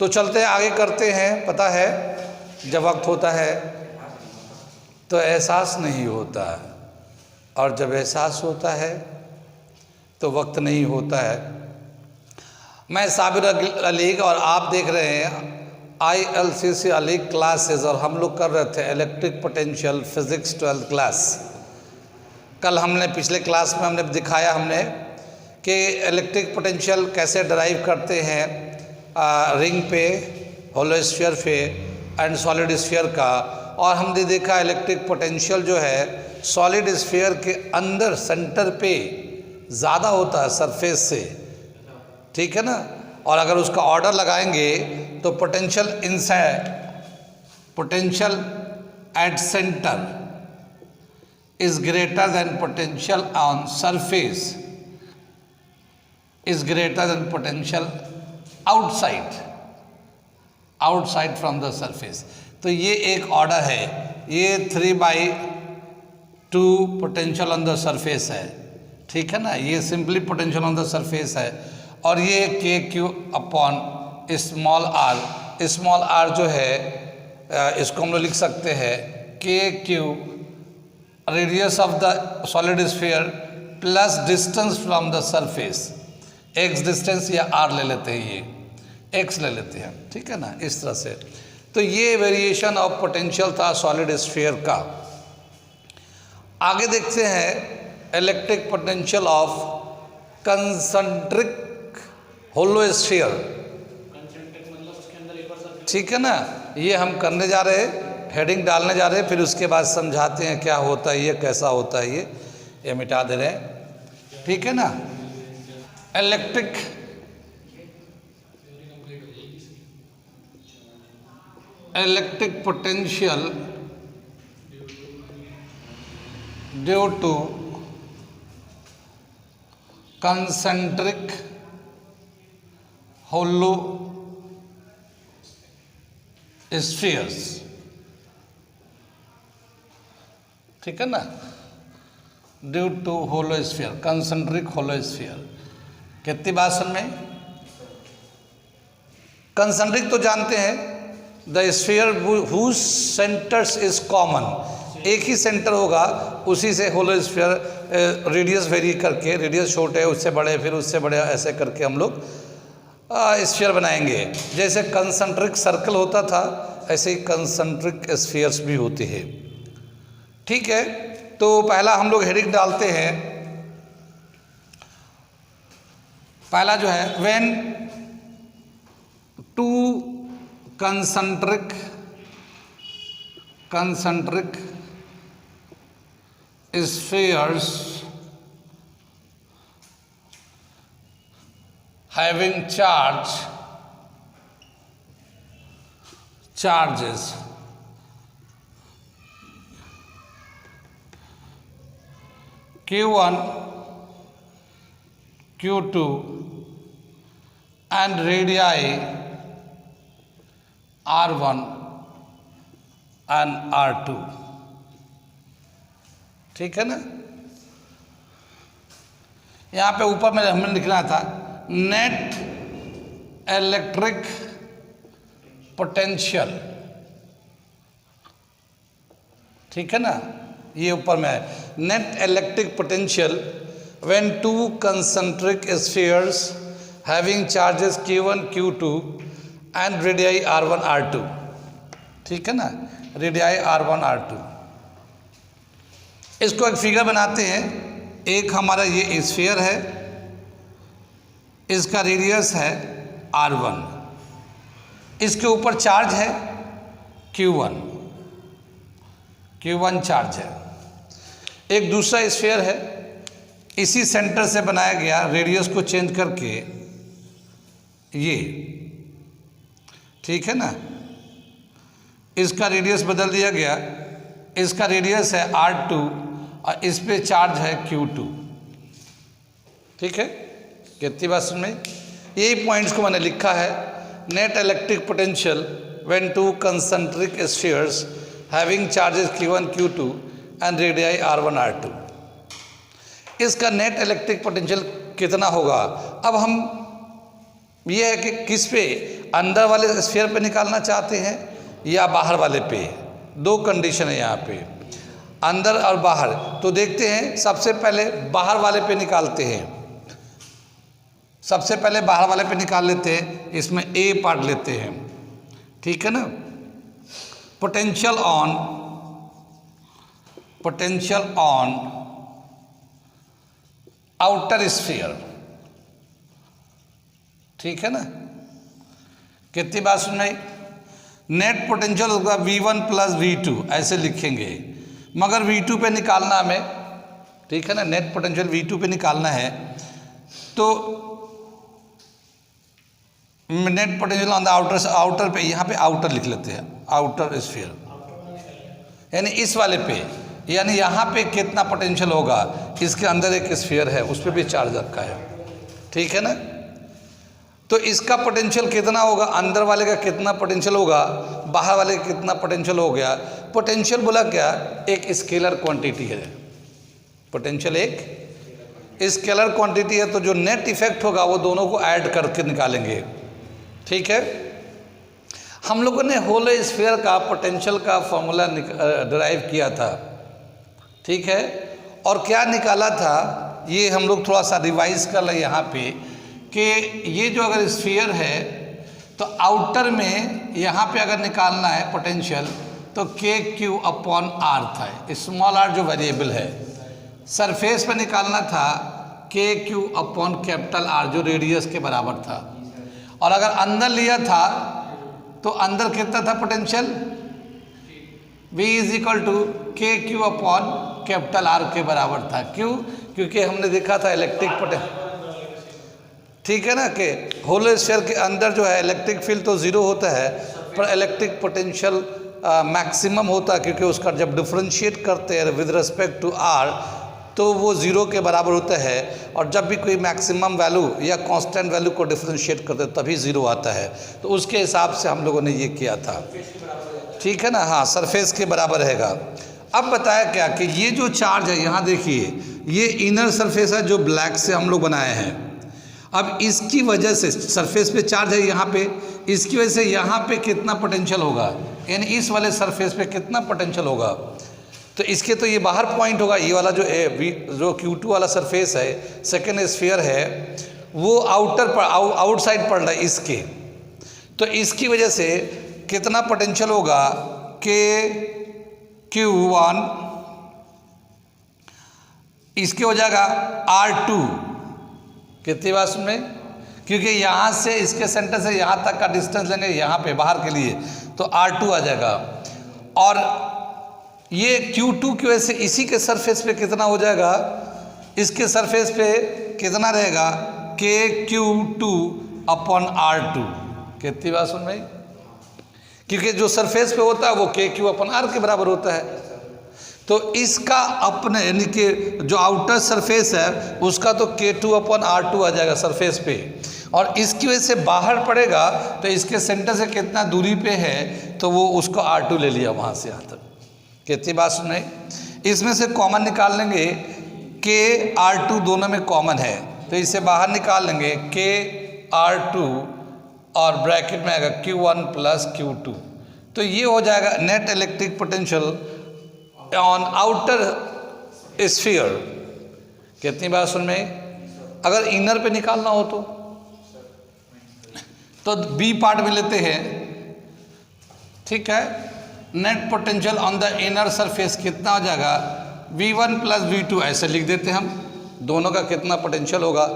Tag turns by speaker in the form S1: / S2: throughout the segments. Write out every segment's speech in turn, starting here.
S1: तो चलते हैं आगे करते हैं। पता है जब वक्त होता है तो एहसास नहीं होता, और जब एहसास होता है तो वक्त नहीं होता है। मैं साबिर अली और आप देख रहे हैं ILCC अली क्लासेस, और हम लोग कर रहे थे electric potential physics 12th class. कल हमने पिछले क्लास में हमने दिखाया हमने कि इलेक्ट्रिक पोटेंशियल कैसे डराइव करते हैं रिंग पे, होलो स्फीयर पे एंड सॉलिड स्फीयर का। और हमने देखा इलेक्ट्रिक पोटेंशियल जो है सॉलिड स्फीयर के अंदर सेंटर पे ज़्यादा होता है सरफेस से, ठीक है ना। और अगर उसका ऑर्डर लगाएंगे तो potential inside, potential at centre is greater than potential on surface is greater than potential outside from the surface. तो ये एक ऑर्डर है, ये 3/2 पोटेंशियल ऑन द सरफेस है, ठीक है ना। ये simply potential on the surface है। और ये KQ अपॉन स्मॉल r जो है इसको हम लोग लिख सकते हैं KQ radius of the solid sphere plus distance from the surface, x distance या r ले लेते हैं, ये x ले लेते हैं, ठीक है ना, इस तरह से। तो ये वेरिएशन ऑफ पोटेंशियल था सॉलिड स्फीयर का। आगे देखते हैं electric potential of concentric hollow sphere, ठीक है ना। ये हम करने जा रहे हैं, हेडिंग डालने जा रहे हैं, फिर उसके बाद समझाते हैं क्या होता है ये, कैसा होता है ये मिटा दे रहे हैं, ठीक है ना। Electric potential due to concentric hollow spheres, ठीक है ना, due to hollow sphere, concentric hollow sphere. कितनी बात समझ में? कंसंट्रिक तो जानते हैं, the sphere whose centres is common, एक ही सेंटर होगा, उसी से होलो स्फीयर रेडियस वेरी करके, रेडियस छोटे उससे बड़े फिर उससे बड़े ऐसे करके हम लोग स्फीयर बनाएंगे। जैसे कंसंट्रिक सर्कल होता था ऐसे ही कंसंट्रिक स्फीयर्स भी होते हैं, ठीक है। तो पहला हम लोग हेडिंग डालते हैं, पहला जो है when two concentric spheres having charges Q1, Q2 and radii R1 and R2, ठीक है ना। यहाँ पे ऊपर में हमें लिखना था नेट इलेक्ट्रिक पोटेंशियल, ठीक है ना, ये ऊपर में है net electric potential when two concentric spheres having charges Q1, Q2 and radii R1, R2, ठीक है ना, रेडियाई R1, R2। इसको एक फिगर बनाते हैं, एक हमारा ये स्फीयर है, इसका रेडियस है R1, इसके ऊपर चार्ज है Q1 चार्ज है। एक दूसरा स्फीयर है, इसी सेंटर से बनाया गया, रेडियस को चेंज करके ये, ठीक है ना, इसका रेडियस बदल दिया गया, इसका रेडियस है R2 और इस पे चार्ज है Q2, ठीक है। कितनी बात समझ में? यही पॉइंट्स को मैंने लिखा है, net electric potential when two concentric spheres having charges Q1, Q2 and radii R1, R2। इसका नेट इलेक्ट्रिक पोटेंशियल कितना होगा? अब हम ये है कि किस पे अंदर वाले स्फीयर पे निकालना चाहते हैं या बाहर वाले पे? दो कंडीशन है यहाँ पे, अंदर और बाहर। तो देखते हैं, सबसे पहले बाहर वाले पे निकालते हैं। सबसे पहले बाहर वाले पे निकाल लेते हैं। इसमें ए पार्ट लेते हैं, ठीक है ना। पोटेंशियल ऑन आउटर स्फीयर, ठीक है ना। कितनी बात सुन रही? नेट पोटेंशियल होगा V1 प्लस V2, ऐसे लिखेंगे, मगर V2 पे निकालना हमें, ठीक है ना। नेट पोटेंशियल V2 पे निकालना है, तो net potential on the outer पे, यहाँ पे आउटर लिख लेते हैं, आउटर स्फीयर, यानी इस वाले पे, यानी यहाँ पे कितना पोटेंशियल होगा, इसके अंदर एक स्फीयर है, उस पर भी चार्ज रखा है, ठीक है ना। तो इसका पोटेंशियल कितना होगा, अंदर वाले का कितना पोटेंशियल होगा, बाहर वाले का कितना पोटेंशियल हो गया। पोटेंशियल बोला क्या, एक स्केलर क्वांटिटी है। पोटेंशियल एक स्केलर क्वांटिटी है, तो जो नेट इफेक्ट होगा वो दोनों को ऐड करके निकालेंगे, ठीक है। हम लोगों ने होल स्फीयर का पोटेंशियल का फॉर्मूला डिराइव किया था, ठीक है। और क्या निकाला था, ये हम लोग थोड़ा सा रिवाइज कर लें यहाँ पे, कि ये जो अगर स्फीयर है तो आउटर में यहाँ पे अगर निकालना है पोटेंशियल, तो KQ अपॉन R था, स्मॉल r जो वेरिएबल है। सरफेस पे निकालना था KQ अपॉन कैपिटल R, जो रेडियस के बराबर था। और अगर अंदर लिया था तो अंदर कितना था potential, V is equal to KQ upon capital R के बराबर था। क्यों? क्योंकि हमने देखा था इलेक्ट्रिक पोटेंशियल, ठीक है ना, कि होल स्फीयर के अंदर जो है इलेक्ट्रिक फील्ड तो ज़ीरो होता है, पर इलेक्ट्रिक पोटेंशियल मैक्सिमम होता है, क्योंकि उसका जब डिफ्रेंशिएट करते हैं विद रिस्पेक्ट टू R तो वो ज़ीरो के बराबर होता है। और जब भी कोई मैक्सिमम वैल्यू या कांस्टेंट वैल्यू को डिफ्रेंशिएट करते हैं तभी ज़ीरो आता है। तो उसके हिसाब से हम लोगों ने ये किया था, ठीक है ना। हाँ, सरफेस के बराबर रहेगा। अब बताया क्या कि ये जो चार्ज है, यहाँ देखिए, ये इनर सरफेस है जो ब्लैक से हम लोग बनाए हैं। अब इसकी वजह से सरफेस पे चार्ज है यहाँ पे, इसकी वजह से यहाँ पे कितना पोटेंशियल होगा, यानी इस वाले सरफेस पे कितना पोटेंशियल होगा। तो इसके तो ये बाहर पॉइंट होगा, ये वाला जो Q2 वाला सरफेस है, सेकेंड स्फीयर है, वो आउटसाइड पड़ रहा है इसके। तो इसकी वजह से कितना पोटेंशियल होगा, KQ1, इसके हो जाएगा R2। कितनी बात सुन में, क्योंकि यहाँ से इसके सेंटर से यहाँ तक का डिस्टेंस लेंगे यहाँ पे बाहर के लिए, तो R2 आ जाएगा। और ये Q2 की वजह से इसी के सरफेस पे कितना हो जाएगा, इसके सरफेस पे कितना रहेगा, KQ2 अपॉन R2। कितनी बात सुन भाई, क्योंकि जो सरफेस पे होता है वो KQ अपॉन R के बराबर होता है। तो इसका अपने यानी कि जो आउटर सरफेस है उसका तो K2 अपॉन R2 आ जाएगा सरफेस पे, और इसकी वजह से बाहर पड़ेगा तो इसके सेंटर से कितना दूरी पे है, तो वो उसको R2 ले लिया वहाँ से यहाँ तक। कितनी बात सुन रहे, इसमें से कॉमन निकाल लेंगे, K R2 दोनों में कॉमन है, तो इसे बाहर निकाल लेंगे K R2, और ब्रैकेट में आएगा Q1 प्लस Q2। तो ये हो जाएगा net electric potential on outer sphere. कितनी बात सुन में, अगर इनर पे निकालना हो तो बी पार्ट में लेते हैं, ठीक है। Net potential on the inner surface कितना हो जाएगा, V1 प्लस V2, ऐसे लिख देते हैं हम, दोनों का कितना पोटेंशियल होगा।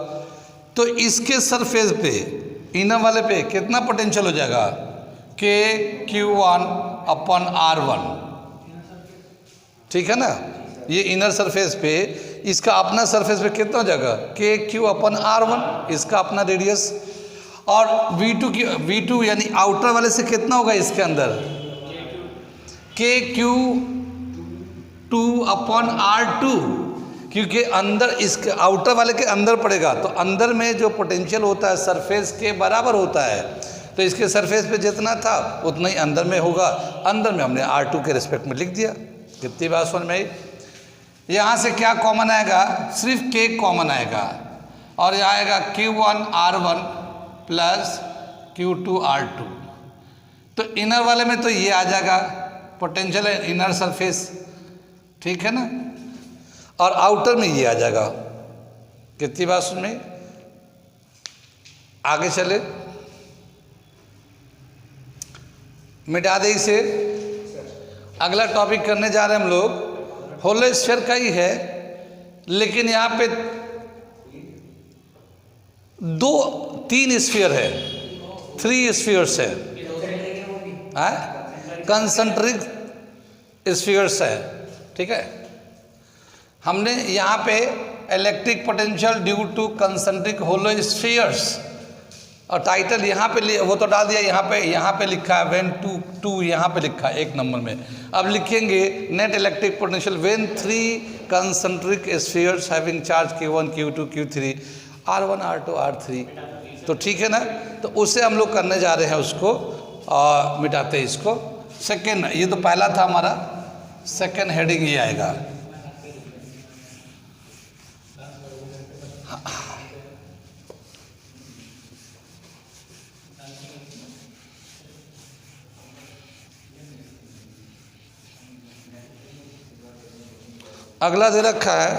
S1: तो इसके सरफेस पे, इनर वाले पे कितना पोटेंशियल हो जाएगा, KQ1 अपॉन R1, ठीक है ना। ये इनर सरफेस पे, इसका अपना सरफेस पे कितना हो जाएगा, KQ अपॉन R1, इसका अपना रेडियस। और V2 यानी आउटर वाले से कितना होगा इसके अंदर, KQ2 अपॉन R2, क्योंकि अंदर इसके आउटर वाले के अंदर पड़ेगा, तो अंदर में जो पोटेंशियल होता है सरफेस के बराबर होता है। तो इसके सरफेस पे जितना था उतना ही अंदर में होगा, अंदर में हमने R2 के रिस्पेक्ट में लिख दिया। कितनी बात समझ में आई। यहाँ से क्या कॉमन आएगा, सिर्फ K कॉमन आएगा, और यहाँ आएगा Q1 R1 plus Q2 R2। तो इनर वाले में तो ये आ जाएगा पोटेंशियल इनर सरफेस, ठीक है ना, और आउटर में ये आ जाएगा। कितनी बात सुन में, आगे चले, मिटा दे इसे। अगला टॉपिक करने जा रहे हैं हम लोग, होलो स्फीयर का ही है, लेकिन यहाँ पे 3 स्फीयर है, 3 स्फीयर्स है, कंसंट्रिक स्फीयर्स है, ठीक है। हमने यहाँ पे electric potential due to concentric hollow spheres, और टाइटल यहाँ पे वो तो डाल दिया, यहाँ पे लिखा है व्हेन टू यहाँ पे लिखा है 1 नंबर में। अब लिखेंगे net electric potential when 3 concentric spheres having charge Q1 Q2 Q3 R1 R2 R3। तो ठीक है ना, तो उससे हम लोग करने जा रहे हैं उसको, मिटाते हैं इसको। सेकेंड, ये तो पहला था हमारा, सेकेंड हेडिंग ये आएगा। अगला दे रखा है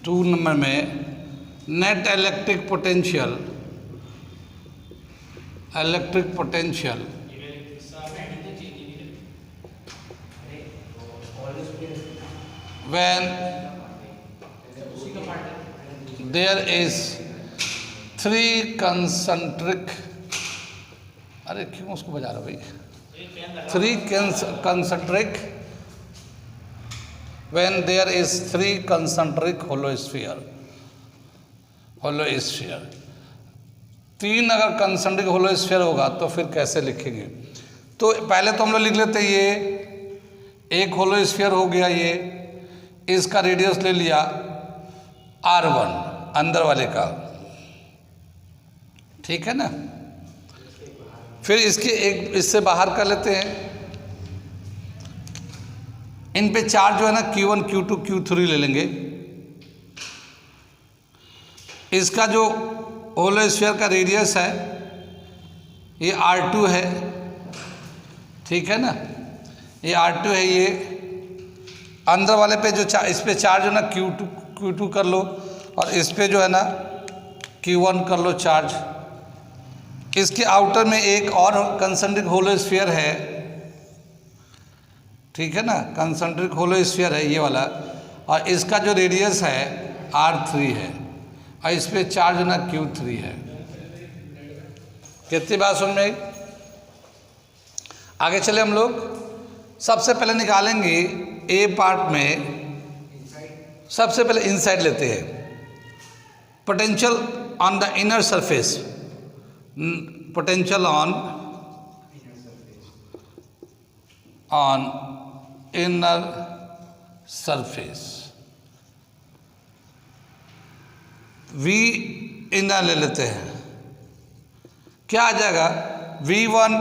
S1: 2 नंबर में, net electric potential when there is 3 concentric, अरे क्यों उसको बजा रहा भाई, 3 concentric, when there is 3 concentric hollow sphere, 3 अगर कंसंट्रिक होलो स्फीयर होगा तो फिर कैसे लिखेंगे। तो पहले तो हम लोग लिख लेते हैं, ये एक होलो स्फीयर हो गया, ये इसका रेडियस ले लिया R1 अंदर वाले का, ठीक है ना। फिर इसके एक इससे बाहर कर लेते हैं, इन पे चार्ज जो है ना Q1 Q2 Q3 ले लेंगे। इसका जो होलो स्फीयर का रेडियस है ये R2 है, ठीक है ना, ये R2 है। ये अंदर वाले पे जो इस पे चार्ज है ना Q2 कर लो, और इस पे जो है ना Q1 कर लो चार्ज। इसके आउटर में एक और कंसंट्रिक होलो स्फीयर है, ठीक है ना, कंसंट्रिक होलो स्फीयर है ये वाला, और इसका जो रेडियस है R3 है, और इस पे चार्ज ना Q3 है। कितनी बात सुन में, आगे चले हम लोग। सबसे पहले निकालेंगे ए पार्ट में, सबसे पहले इनसाइड लेते हैं, potential on the inner surface, potential on inner surface, V inner ले लेते हैं, क्या आ जाएगा V1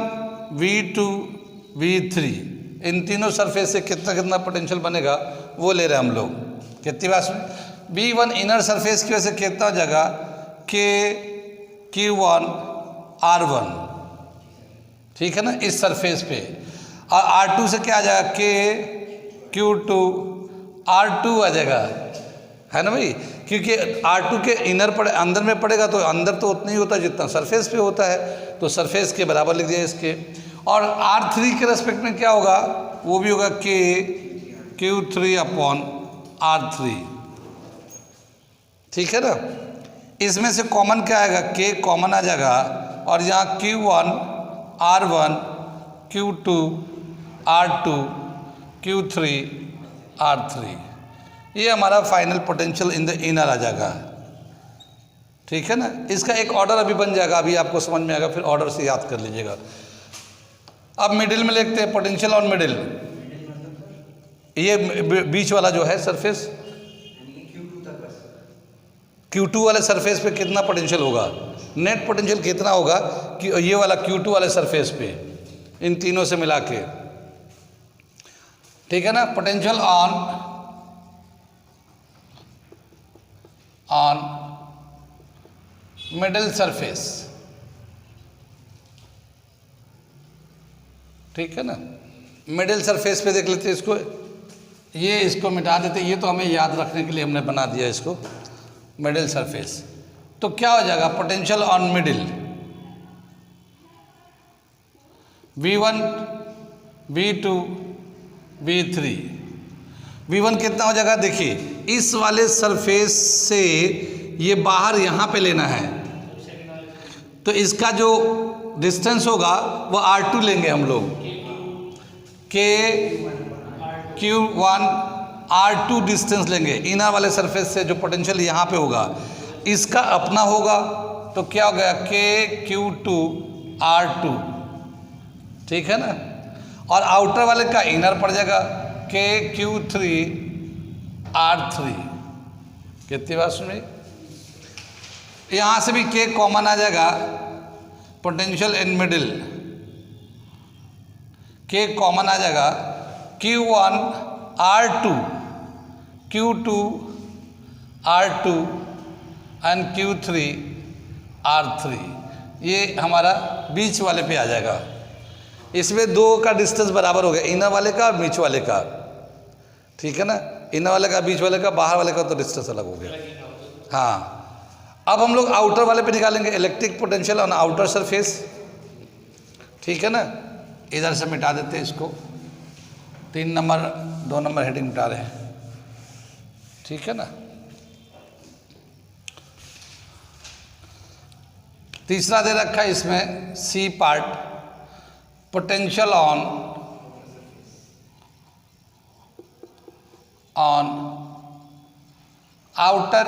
S1: V2 V3, इन तीनों सरफेस से कितना कितना पोटेंशियल बनेगा वो ले रहे हैं हम लोग। कितनी बात सुन, V1 इनर सरफेस की वजह से कितना हो जाएगा Q1 R1, ठीक है ना, इस सरफेस पे, और R2 से क्या आ जाएगा Q2 R2 आ जाएगा, है ना भाई, क्योंकि R2 के इनर अंदर में पड़ेगा तो अंदर तो उतना ही होता है जितना सरफेस पे होता है, तो सरफेस के बराबर लिख दिया इसके। और R3 के रेस्पेक्ट में क्या होगा, वो भी होगा Q3 अपॉन R3, ठीक है ना। इसमें से कॉमन क्या आएगा, K कॉमन आ जाएगा, और यहाँ Q1 R1 Q2 R2 Q3 R3, ये हमारा final potential in the inner आ जाएगा, ठीक है ना। इसका एक ऑर्डर अभी बन जाएगा, अभी आपको समझ में आएगा, फिर ऑर्डर से याद कर लीजिएगा। अब मिडिल में लिखते हैं पोटेंशियल ऑन मिडिल, ये बीच वाला जो है सरफेस, Q2 वाले सरफेस पे कितना पोटेंशियल होगा, नेट पोटेंशियल कितना होगा कि ये वाला Q2 वाले सरफेस पे, इन तीनों से मिला के, ठीक है ना। पोटेंशियल ऑन मिडिल सरफेस, ठीक है ना। मिडिल सरफेस पे देख लेते हैं इसको, ये इसको मिटा देते, ये तो हमें याद रखने के लिए हमने बना दिया इसको मिडिल सरफेस। तो क्या हो जाएगा, potential on middle V1 V2 V3। V1 कितना हो जाएगा, देखिए इस वाले सरफेस से ये बाहर यहाँ पे लेना है, तो इसका जो डिस्टेंस होगा वो R2 लेंगे हम लोग, Q1 R2 डिस्टेंस लेंगे इनर वाले सरफेस से। जो पोटेंशियल यहाँ पे होगा इसका अपना होगा, तो क्या हो गया KQ2 R2, ठीक है ना। और आउटर वाले का इनर पड़ जाएगा KQ3 R3। कितनी बात सुन रही, यहाँ से भी K कॉमन आ जाएगा, potential in middle K common आ जाएगा, Q1 R2 Q2 R2 and Q3 R3। ये हमारा बीच वाले पे आ जाएगा। इसमें दो का डिस्टेंस बराबर हो गया, इनर वाले का और बीच वाले का, ठीक है ना। इनर वाले का, बीच वाले का, बाहर वाले का तो डिस्टेंस अलग हो गया। हाँ, अब हम लोग आउटर वाले पे निकालेंगे, electric potential on outer surface, ठीक है ना। इधर से मिटा देते हैं इसको, 3 नंबर 2 नंबर हेडिंग मिटा रहे हैं, ठीक है ना। तीसरा दे रखा है इसमें C part, potential on outer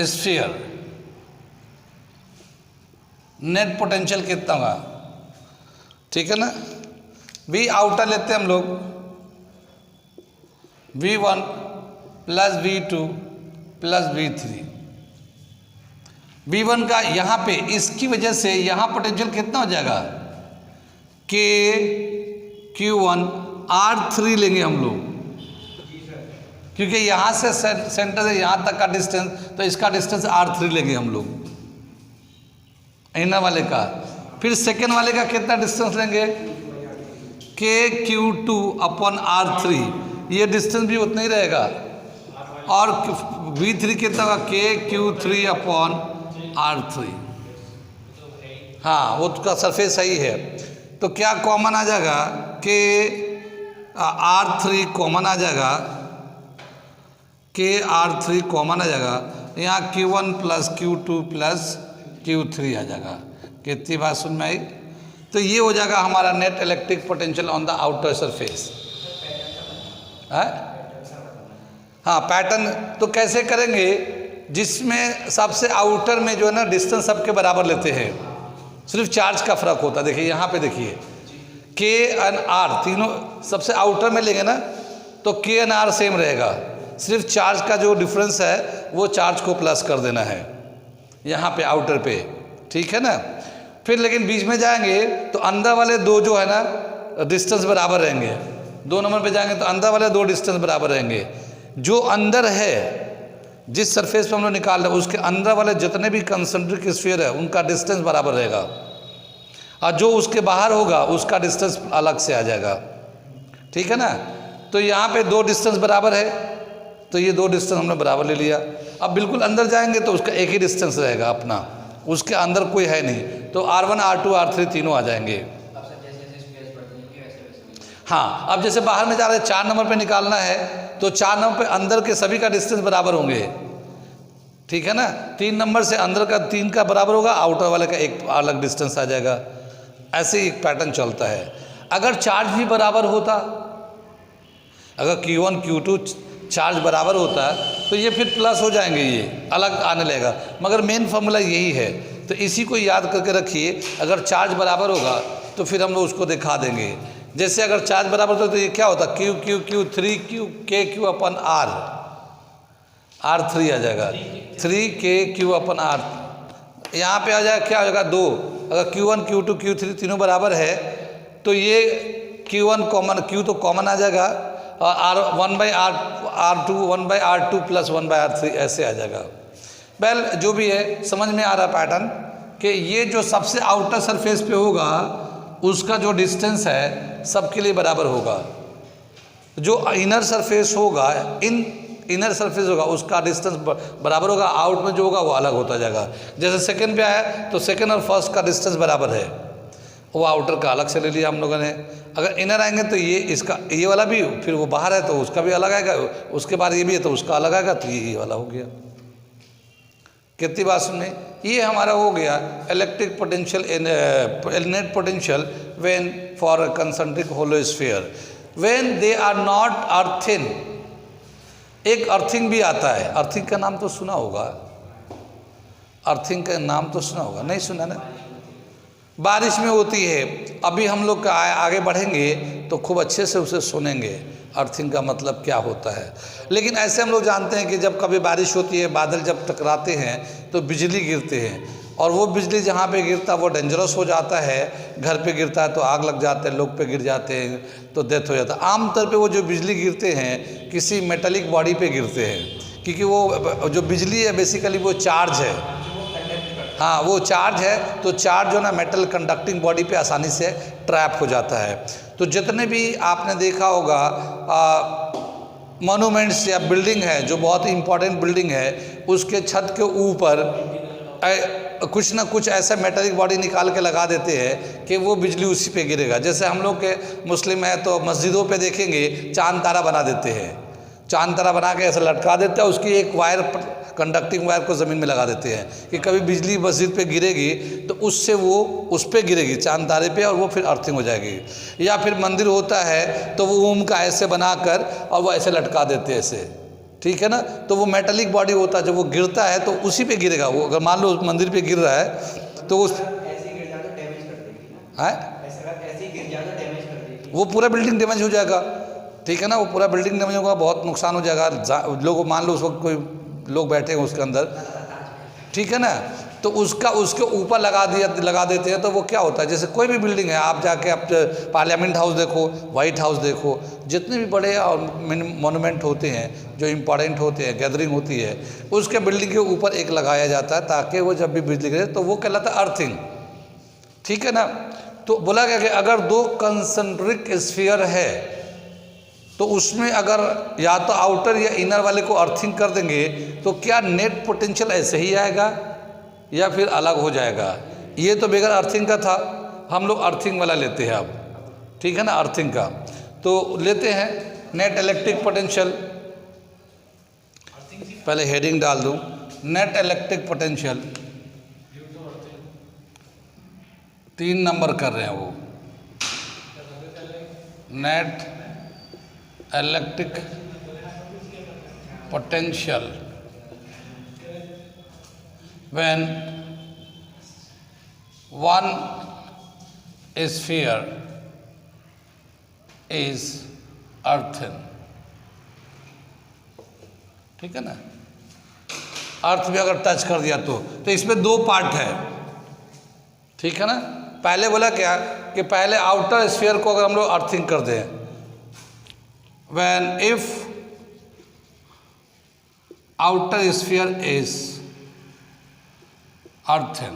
S1: sphere, net potential कितना होगा, ठीक है ना। V आउटर लेते हैं हम लोग, V1 plus V2 plus V3। V1 का यहाँ पे इसकी वजह से यहाँ पोटेंशियल कितना हो जाएगा, KQ1 R3 लेंगे हम लोग, क्योंकि यहाँ से सेंटर से यहाँ तक का डिस्टेंस, तो इसका डिस्टेंस R3 लेंगे हम लोग इनर वाले का। फिर सेकेंड वाले का कितना डिस्टेंस लेंगे, KQ2 अपॉन R3, ये डिस्टेंस भी उतना ही रहेगा। और V3 कितना होगा, KQ3 अपॉन R3। हाँ, वो उसका सरफेस सही है, तो क्या कॉमन आ जाएगा, कि R3 कॉमन आ जाएगा, R3 कॉमन आ जाएगा, यहाँ Q1 plus Q2 plus Q3 आ जाएगा। कितनी बात सुन में आई। तो ये हो जाएगा हमारा net electric potential on the outer surface. हाँ, पैटर्न तो कैसे करेंगे, जिसमें सबसे आउटर में जो है ना डिस्टेंस सबके बराबर लेते हैं, सिर्फ चार्ज का फर्क होता है। देखिए यहाँ पे देखिए K एंड R तीनों सबसे आउटर में लेंगे ना, तो K एंड R सेम रहेगा, सिर्फ चार्ज का जो डिफरेंस है वो चार्ज को प्लस कर देना है यहाँ पे आउटर पे, ठीक है ना। फिर लेकिन बीच में जाएंगे तो अंदर वाले दो जो है ना डिस्टेंस बराबर रहेंगे। 2 नंबर पे जाएंगे तो अंदर वाले 2 डिस्टेंस बराबर रहेंगे। जो अंदर है, जिस सरफेस पे हम लोग निकाल रहे हैं, उसके अंदर वाले जितने भी कंसेंट्रिक स्फीयर है उनका डिस्टेंस बराबर रहेगा, और जो उसके बाहर होगा उसका डिस्टेंस अलग से आ जाएगा, ठीक है ना। तो यहाँ पे 2 डिस्टेंस बराबर है, तो ये 2 डिस्टेंस हमने बराबर ले लिया। अब बिल्कुल अंदर जाएंगे तो उसका एक ही डिस्टेंस रहेगा अपना, उसके अंदर कोई है नहीं, तो R1 R2 R3 तीनों आ जाएंगे। हाँ, अब जैसे बाहर में जा रहे हैं 4 नंबर पे निकालना है, तो 4 नंबर पे अंदर के सभी का डिस्टेंस बराबर होंगे, ठीक है ना। 3 नंबर से अंदर का 3 का बराबर होगा, आउटर वाले का एक अलग डिस्टेंस आ जाएगा। ऐसे ही एक पैटर्न चलता है। अगर चार्ज भी बराबर होता, अगर Q1 Q2 चार्ज बराबर होता तो ये फिर प्लस हो जाएंगे, ये अलग आने लगेगा, मगर मेन फॉर्मूला यही है। तो इसी को याद करके रखिए, अगर चार्ज बराबर होगा तो फिर हम लोग उसको दिखा देंगे। जैसे अगर चार्ज बराबर होता तो ये क्या होता, Q Q Q 3 Q K Q अपन R, R3 आ जाएगा, 3 K Q अपन R। यहाँ पे आ जाएगा, क्या हो जाएगा 2। अगर Q1 Q2 Q3 तीनों बराबर है तो ये Q1 कॉमन, Q तो कॉमन आ जाएगा, और R 1/R2 1/R2 plus 1/R3 ऐसे आ जाएगा। वेल, जो भी है समझ में आ रहा पैटर्न, कि ये जो सबसे आउटर सरफेस पे होगा उसका जो डिस्टेंस है सबके लिए बराबर होगा। जो इनर सरफेस होगा, इनर सरफेस होगा, उसका डिस्टेंस बराबर होगा, आउट में जो होगा वो अलग होता जाएगा। जैसे सेकंड पे आया तो सेकंड और फर्स्ट का डिस्टेंस बराबर है, वो आउटर का अलग से ले लिया हम लोगों ने। अगर इनर आएंगे तो ये इसका ये वाला भी, फिर वो बाहर है तो उसका भी अलग आएगा, उसके बाद ये भी है तो उसका अलग आएगा, तो ये वाला हो गया। कितनी बात सुनने, ये हमारा हो गया electric potential net potential when for concentric hollow sphere when they are not earthing. एक अर्थिंग भी आता है, अर्थिंग का नाम तो सुना होगा, अर्थिंग का नाम तो सुना होगा, नहीं सुना ना? बारिश में होती है। अभी हम लोग का आगे बढ़ेंगे तो खूब अच्छे से उसे सुनेंगे अर्थिंग का मतलब क्या होता है। लेकिन ऐसे हम लोग जानते हैं कि जब कभी बारिश होती है, बादल जब टकराते हैं तो बिजली गिरते हैं, और वो बिजली जहाँ पे गिरता है वो डेंजरस हो जाता है। घर पे गिरता है तो आग लग जाते हैं, लोग पे गिर जाते हैं तो डेथ हो जाता है। आमतौर पे वो जो बिजली गिरते हैं किसी मेटेलिक बॉडी पे गिरते हैं, क्योंकि वो जो बिजली है बेसिकली वो चार्ज है। हाँ, वो चार्ज है, तो चार्ज जो ना मेटल कंडक्टिंग बॉडी पे आसानी से ट्रैप हो जाता है। तो जितने भी आपने देखा होगा मॉन्यूमेंट्स या बिल्डिंग है जो बहुत ही इंपॉर्टेंट बिल्डिंग है, उसके छत के ऊपर कुछ ना कुछ ऐसा मेटेलिक बॉडी निकाल के लगा देते हैं कि वो बिजली उसी पे गिरेगा। जैसे हम लोग के मुस्लिम है तो मस्जिदों पे देखेंगे चांद तारा बना देते हैं, चांद तारा बना के ऐसे लटका देते हैं, उसकी एक वायर कंडक्टिंग वायर को ज़मीन में लगा देते हैं कि कभी बिजली मस्जिद पे गिरेगी तो उससे वो उस पे गिरेगी चांद तारे पे, और वो फिर अर्थिंग हो जाएगी। या फिर मंदिर होता है तो वो ऊम का ऐसे बनाकर और वो ऐसे लटका देते हैं ऐसे, ठीक है ना? तो वो मेटेलिक बॉडी होता है, जब वो गिरता है तो उसी पे गिरेगा। वो अगर मान लो उस मंदिर पे गिर रहा है तो उस वो पूरा बिल्डिंग डैमेज हो जाएगा, ठीक है ना? वो पूरा बिल्डिंग डैमेज होगा, बहुत नुकसान हो जाएगा। लोग मान लो उस वक्त कोई लोग बैठे हैं उसके अंदर, ठीक है ना? तो उसके ऊपर लगा देते हैं तो वो क्या होता है, जैसे कोई भी बिल्डिंग है, आप जाके आप पार्लियामेंट हाउस देखो, वाइट हाउस देखो, जितने भी बड़े और मोनूमेंट होते हैं जो इम्पॉर्टेंट होते हैं, गैदरिंग होती है, उसके बिल्डिंग के ऊपर एक लगाया जाता है ताकि वो जब भी बिजली गिरे तो वो कहलाता है अर्थिंग, ठीक है ना? तो बोला गया कि अगर दो कंसेंट्रिक स्फीयर है तो उसमें अगर या तो आउटर या इनर वाले को अर्थिंग कर देंगे तो क्या नेट पोटेंशियल ऐसे ही आएगा या फिर अलग हो जाएगा? ये तो बगैर अर्थिंग का था, हम लोग अर्थिंग वाला लेते हैं अब, ठीक है ना? अर्थिंग का तो लेते हैं नेट इलेक्ट्रिक पोटेंशियल। पहले हेडिंग डाल दूं, नेट इलेक्ट्रिक पोटेंशियल 3 नंबर कर रहे हैं वो, net electric potential when one sphere is earthen, ठीक है ना? अर्थ में अगर टच कर दिया तो इसमें 2 पार्ट है, ठीक है ना? पहले बोला क्या कि पहले आउटर स्फीयर को अगर हम लोग अर्थिंग कर दें, when if outer sphere is earthen,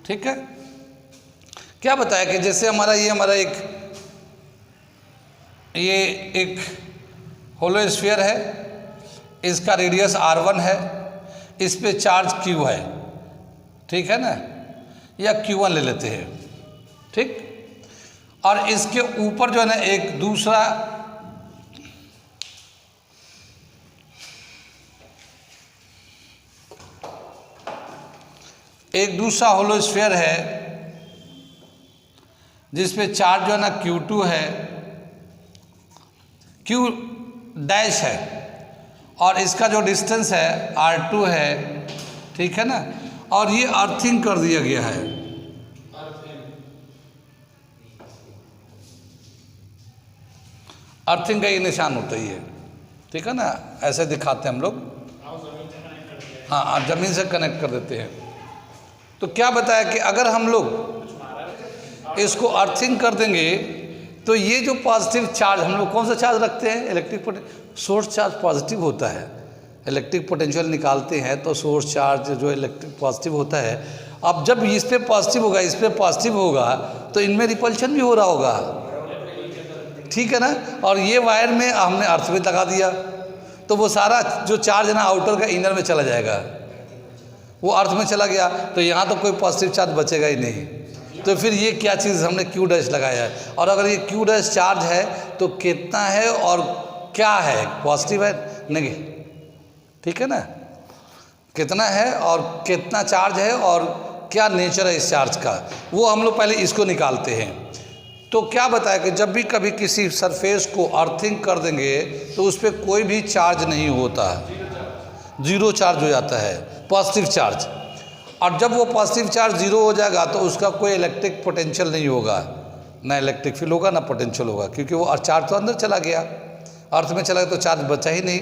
S1: ठीक है? क्या बताया कि जैसे हमारा एक होलो स्फीयर है, इसका रेडियस r1 है, इस पे चार्ज q है, ठीक है ना? या q1 ले लेते हैं, ठीक? और इसके ऊपर जो है ना एक दूसरा होलो स्फीयर है जिसपे चार्ज जो है ना Q2 है, Q डैश है, और इसका जो डिस्टेंस है R2 है, ठीक है ना? और ये अर्थिंग कर दिया गया है, अर्थिंग का ये निशान होता ही है, ठीक है ना? ऐसे दिखाते हैं हम लोग, हाँ, जमीन से कनेक्ट कर देते हैं। तो क्या बताया कि अगर हम लोग इसको अर्थिंग कर देंगे तो ये जो पॉजिटिव चार्ज, हम लोग कौन सा चार्ज रखते हैं? Electric potential, source charge positive होता है। इलेक्ट्रिक पोटेंशियल निकालते हैं तो सोर्स चार्ज जो इलेक्ट्रिक पॉजिटिव होता है, अब जब इस पे पॉजिटिव होगा, इस पे पॉजिटिव होगा, तो इनमें रिपल्शन भी हो रहा होगा, ठीक है ना। और ये वायर में हमने अर्थ में लगा दिया, तो वो सारा जो चार्ज है ना आउटर का इनर में चला जाएगा, वो अर्थ में चला गया, तो यहाँ तो कोई पॉजिटिव चार्ज बचेगा ही नहीं। तो फिर ये क्या चीज़ हमने क्यू डैश लगाया है, और अगर ये क्यू डैश चार्ज है तो कितना है और क्या है, पॉजिटिव है नेगेटिव, ठीक है ना, कितना है और कितना चार्ज है और क्या नेचर है इस चार्ज का, वो हम लोग पहले इसको निकालते हैं। तो क्या बताया कि जब भी कभी किसी सरफेस को अर्थिंग कर देंगे तो उस पर कोई भी चार्ज नहीं होता, जीरो चार्ज हो जाता है, पॉजिटिव चार्ज। और जब वो पॉजिटिव चार्ज जीरो हो जाएगा तो उसका कोई इलेक्ट्रिक पोटेंशियल नहीं होगा, ना इलेक्ट्रिक फील्ड होगा ना पोटेंशियल होगा, क्योंकि वो चार्ज तो अंदर चला गया, अर्थ में चला गया, तो चार्ज बचा ही नहीं।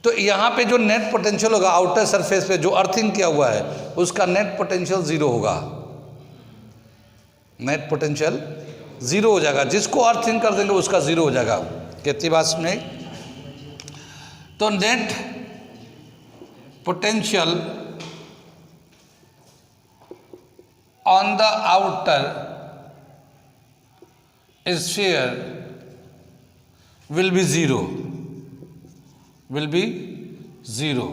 S1: तो यहाँ पे जो नेट पोटेंशियल होगा आउटर सरफेस पे जो अर्थिंग किया हुआ है उसका नेट पोटेंशियल जीरो होगा, नेट पोटेंशियल जीरो हो जाएगा, जिसको अर्थिंग कर देंगे उसका जीरो हो जाएगा। कितनी बात सुने, तो net potential on the outer sphere will be zero, will be zero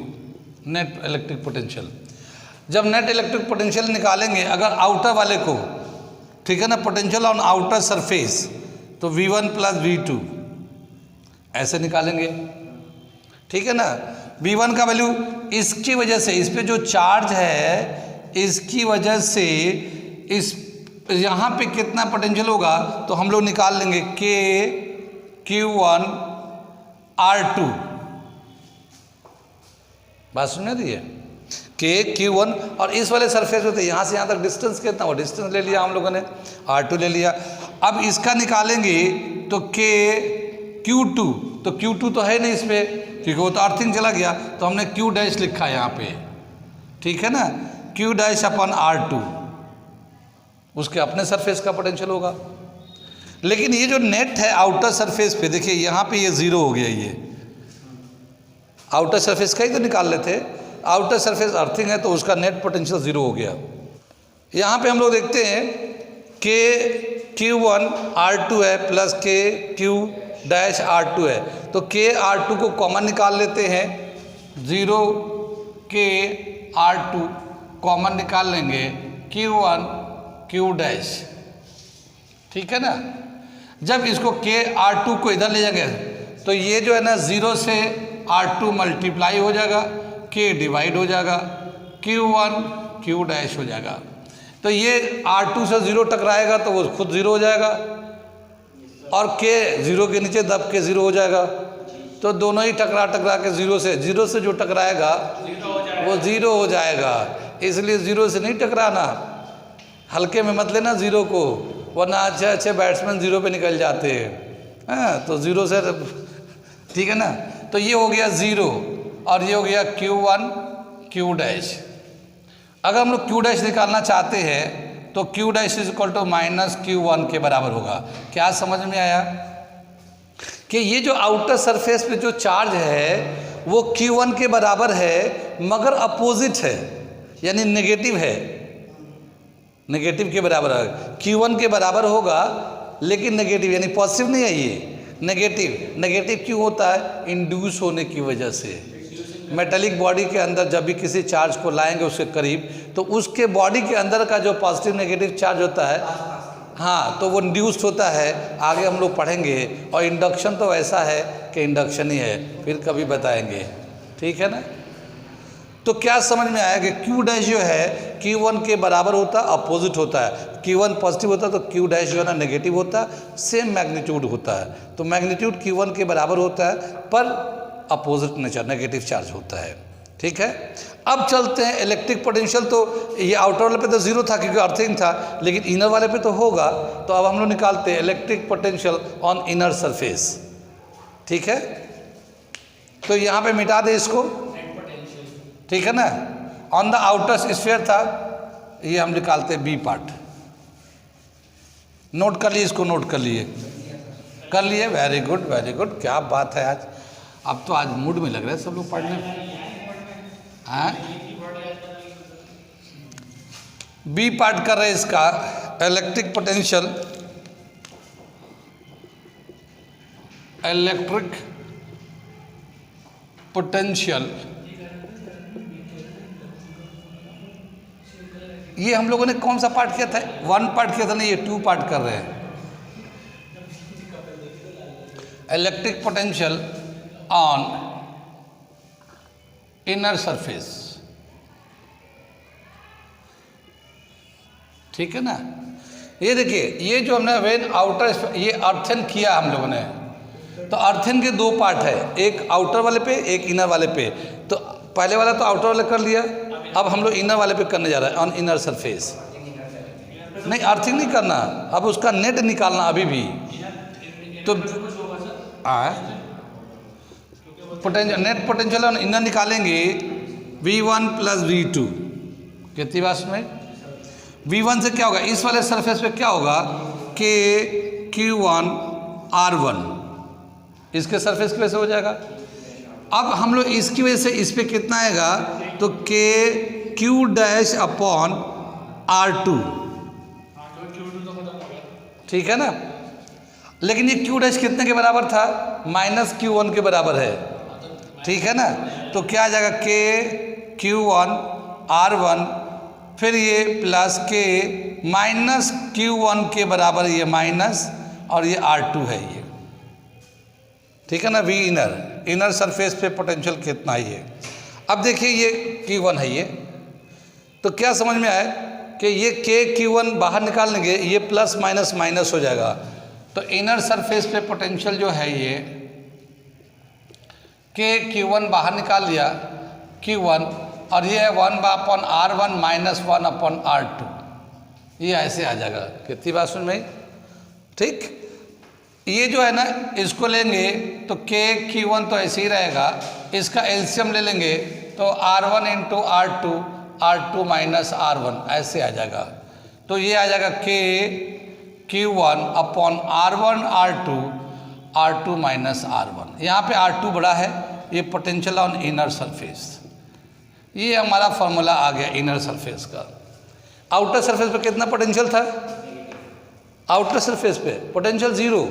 S1: net electric potential. जब नेट इलेक्ट्रिक पोटेंशियल निकालेंगे अगर आउटर वाले को, ठीक है ना, पोटेंशियल ऑन आउटर सरफेस, तो V1 प्लस V2 ऐसे निकालेंगे, ठीक है ना। V1 का वैल्यू इसकी वजह से, इस पे जो चार्ज है इसकी वजह से इस यहाँ पे कितना पोटेंशियल होगा तो हम लोग निकाल लेंगे Q1 R2, बात सुनने दी है, Q1। और इस वाले सरफेस पे तो यहाँ से यहाँ तक डिस्टेंस कितना, वो डिस्टेंस ले लिया हम लोगों ने, R2 ले लिया। अब इसका निकालेंगे तो Q2, तो Q2 तो है नहीं इस पर क्योंकि वो तो अर्थिंग चला गया, तो हमने Q डैश लिखा यहाँ पे, ठीक है ना, Q डैश अपन R2, उसके अपने सरफेस का पोटेंशियल होगा। लेकिन ये जो नेट है आउटर सरफेस पे, देखिए यहाँ पे ये जीरो हो गया, ये आउटर सरफेस का ही तो निकाल लेते, आउटर सरफेस अर्थिंग है तो उसका नेट पोटेंशियल जीरो हो गया। यहाँ पे हम लोग देखते हैं Q1 R2 है प्लस Q डैश R2 है, तो R2 को कॉमन निकाल लेते हैं, 0 R2 कॉमन निकाल लेंगे, Q1 Q डैश, ठीक है ना। जब इसको R2 को इधर ले जाएंगे तो ये जो है ना 0 से R2 मल्टीप्लाई हो जाएगा, K डिवाइड हो जाएगा, Q1 Q डैश हो जाएगा। तो ये R2 से 0 टकराएगा तो वो खुद 0 हो जाएगा, और K 0 के नीचे दब के 0 हो जाएगा, तो दोनों ही टकरा के 0 से जो टकराएगा वो 0 हो जाएगा। इसलिए 0 से नहीं टकराना, हल्के में मत लेना 0 को, वरना अच्छे अच्छे बैट्समैन 0 पे निकल जाते हैं, हाँ, तो 0 से, ठीक है ना। तो ये हो गया 0 और ये हो गया Q1 Q डैश। अगर हम लोग Q डैश निकालना चाहते हैं तो Q dash is equal to minus Q1 के बराबर होगा। क्या समझ में आया कि ये जो आउटर सरफेस पे जो चार्ज है वो Q1 के बराबर है मगर अपोजिट है, यानी नेगेटिव है, नेगेटिव के बराबर है, Q1 के बराबर होगा लेकिन नेगेटिव, यानी पॉजिटिव नहीं है, ये नेगेटिव। नेगेटिव क्यों होता है, इंड्यूस होने की वजह से। मेटेलिक बॉडी के अंदर जब भी किसी चार्ज को लाएंगे उसके करीब, तो उसके बॉडी के अंदर का जो पॉजिटिव नेगेटिव चार्ज होता है, हाँ, तो वो इंड्यूस्ड होता है, आगे हम लोग पढ़ेंगे। और इंडक्शन तो ऐसा है कि इंडक्शन ही है, फिर कभी बताएंगे, ठीक है ना। तो क्या समझ में आया कि Q डैश जो है Q1 के बराबर होता है, अपोजिट होता है। Q1 पॉजिटिव होता है तो Q डैश जो है ना नेगेटिव होता है, सेम मैग्नीट्यूड होता है। तो मैग्नीट्यूड Q1 के बराबर होता है पर अपोजिट नेचर, नेगेटिव चार्ज होता है, ठीक है। अब चलते हैं इलेक्ट्रिक पोटेंशियल। तो ये आउटर वाले पे तो 0 था क्योंकि अर्थिंग था, लेकिन इनर वाले पे तो होगा। तो अब हम लोग निकालते हैं electric potential on inner surface, ठीक है। तो यहाँ पे मिटा दे इसको, ठीक है ना। ऑन द आउटर स्फीयर था, ये हम निकालते हैं बी पार्ट। नोट कर लिए, इसको नोट कर लिए, कर लिए, वेरी गुड वेरी गुड, क्या बात है आज। अब तो आज मूड में लग रहा है सब लोग पढ़ने, हाँ। बी पार्ट कर रहे हैं इसका इलेक्ट्रिक पोटेंशियल, इलेक्ट्रिक पोटेंशियल, ये हम लोगों ने कौन सा पार्ट किया था? 1 पार्ट किया था ना, ये 2 पार्ट कर रहे हैं। Electric potential on inner surface, ठीक है ना। ये देखिए, ये जो हमने वेन आउटर, ये अर्थन किया हम लोगों ने, तो अर्थन के 2 पार्ट है, एक आउटर वाले पे, एक इनर वाले पे। तो पहले वाला तो आउटर वाले कर लिया, अब हम लोग इनर वाले पे करने जा रहे हैं, ऑन इनर सरफेस। नहीं, अर्थिंग नहीं करना, अब उसका नेट निकालना अभी भी। तो potential, net potential on inner निकालेंगे V1 प्लस V2, कितनी बात में V1 से क्या होगा, इस वाले सरफेस पे क्या होगा, K Q1 R1, इसके सरफेस की वजह से हो जाएगा। अब हम लोग इसकी वजह से इस पे कितना आएगा, तो K Q dash upon R2, ठीक है ना। लेकिन ये Q डैश कितने के बराबर था, माइनस Q1 के बराबर है, ठीक है ना। तो क्या आ जाएगा, K Q1 R1, फिर ये प्लस K माइनस Q1 के बराबर, ये माइनस, और ये R2 है ये, ठीक है ना। V इनर, इनर सरफेस पे पोटेंशियल कितना है ये। अब देखिए ये Q1 है ये, तो क्या समझ में आया कि ये K Q1 बाहर निकाल लेंगे, ये प्लस माइनस माइनस हो जाएगा। तो इनर सरफेस पे पोटेंशियल जो है ये K Q1 बाहर निकाल लिया, Q1, और ये है 1/R1 माइनस 1/R2, ये ऐसे आ जाएगा। कितनी बात सुन में, ठीक। ये जो है ना, इसको लेंगे तो K Q1 तो ऐसे ही रहेगा, इसका एलसीएम ले लेंगे तो R1 into R2, R2 minus R1 ऐसे आ जाएगा। तो ये आ जाएगा K Q1 upon R1 R2, R2 minus R1। यहाँ पे R2 बड़ा है, ये पोटेंशियल ऑन इनर सरफेस, ये हमारा फॉर्मूला आ गया इनर सरफेस का। आउटर सरफेस पे कितना पोटेंशियल था, आउटर सरफेस पे पोटेंशियल 0,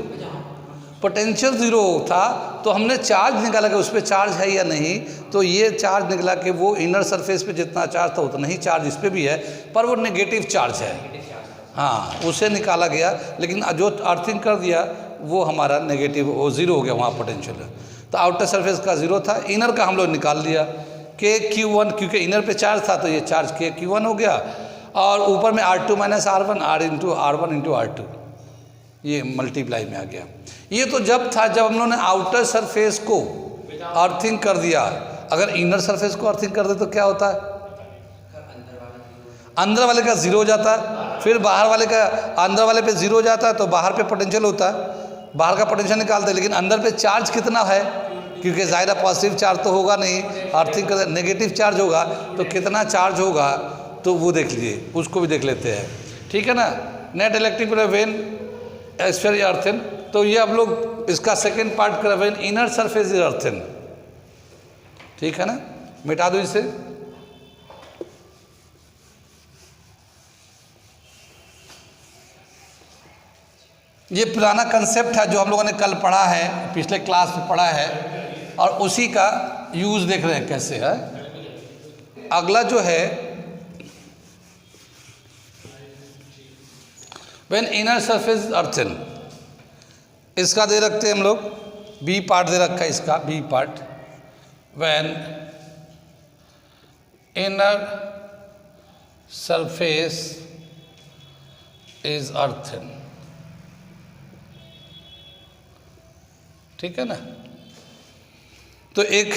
S1: पोटेंशियल 0 था। तो हमने चार्ज निकाला कि उस पर चार्ज है या नहीं, तो ये चार्ज निकला कि वो इनर सरफेस पे जितना चार्ज था उतना ही चार्ज इस पर भी है, पर वो नेगेटिव चार्ज है, हाँ, उसे निकाला गया। लेकिन जो अर्थिंग कर दिया वो हमारा नेगेटिव, वो 0 हो गया वहाँ पोटेंशियल। तो आउटर सरफेस का 0 था, इनर का हम लोग निकाल लिया K Q1, क्योंकि इनर पे चार्ज था तो ये चार्ज K Q1 हो गया, और ऊपर में R2 minus R1, R into R1 into R2, ये मल्टीप्लाई में आ गया। ये तो जब था जब हम लोगों ने आउटर सरफेस को अर्थिंग कर दिया। अगर इनर सरफेस को अर्थिंग कर दे तो क्या होता है, अंदर वाले का 0 हो जाता है, फिर बाहर वाले का, अंदर वाले पे 0 हो जाता है तो बाहर पे पोटेंशियल होता है, बाहर का पोटेंशियल निकालते हैं। लेकिन अंदर पे चार्ज कितना है, क्योंकि ज़ाहिर पॉजिटिव चार्ज तो होगा नहीं, अर्थिंग कर नेगेटिव चार्ज होगा, तो कितना चार्ज होगा तो वो देख लीजिए, उसको भी देख लेते हैं, ठीक है ना। नेट इलेक्ट्रिक वेन एस्फीयर अर्थिन, तो ये अब लोग इसका सेकेंड पार्ट कर when inner surface is earthing, ठीक है ना। मिटा दो इसे, ये पुराना कंसेप्ट है जो हम लोगों ने कल पढ़ा है, पिछले क्लास में पढ़ा है, और उसी का यूज़ देख रहे हैं कैसे है। अगला जो है व्हेन इनर सरफेस अर्थिन, इसका दे रखते हैं हम लोग, बी पार्ट दे रखा है इसका, B part, when inner surface is earthing, ठीक है ना। तो एक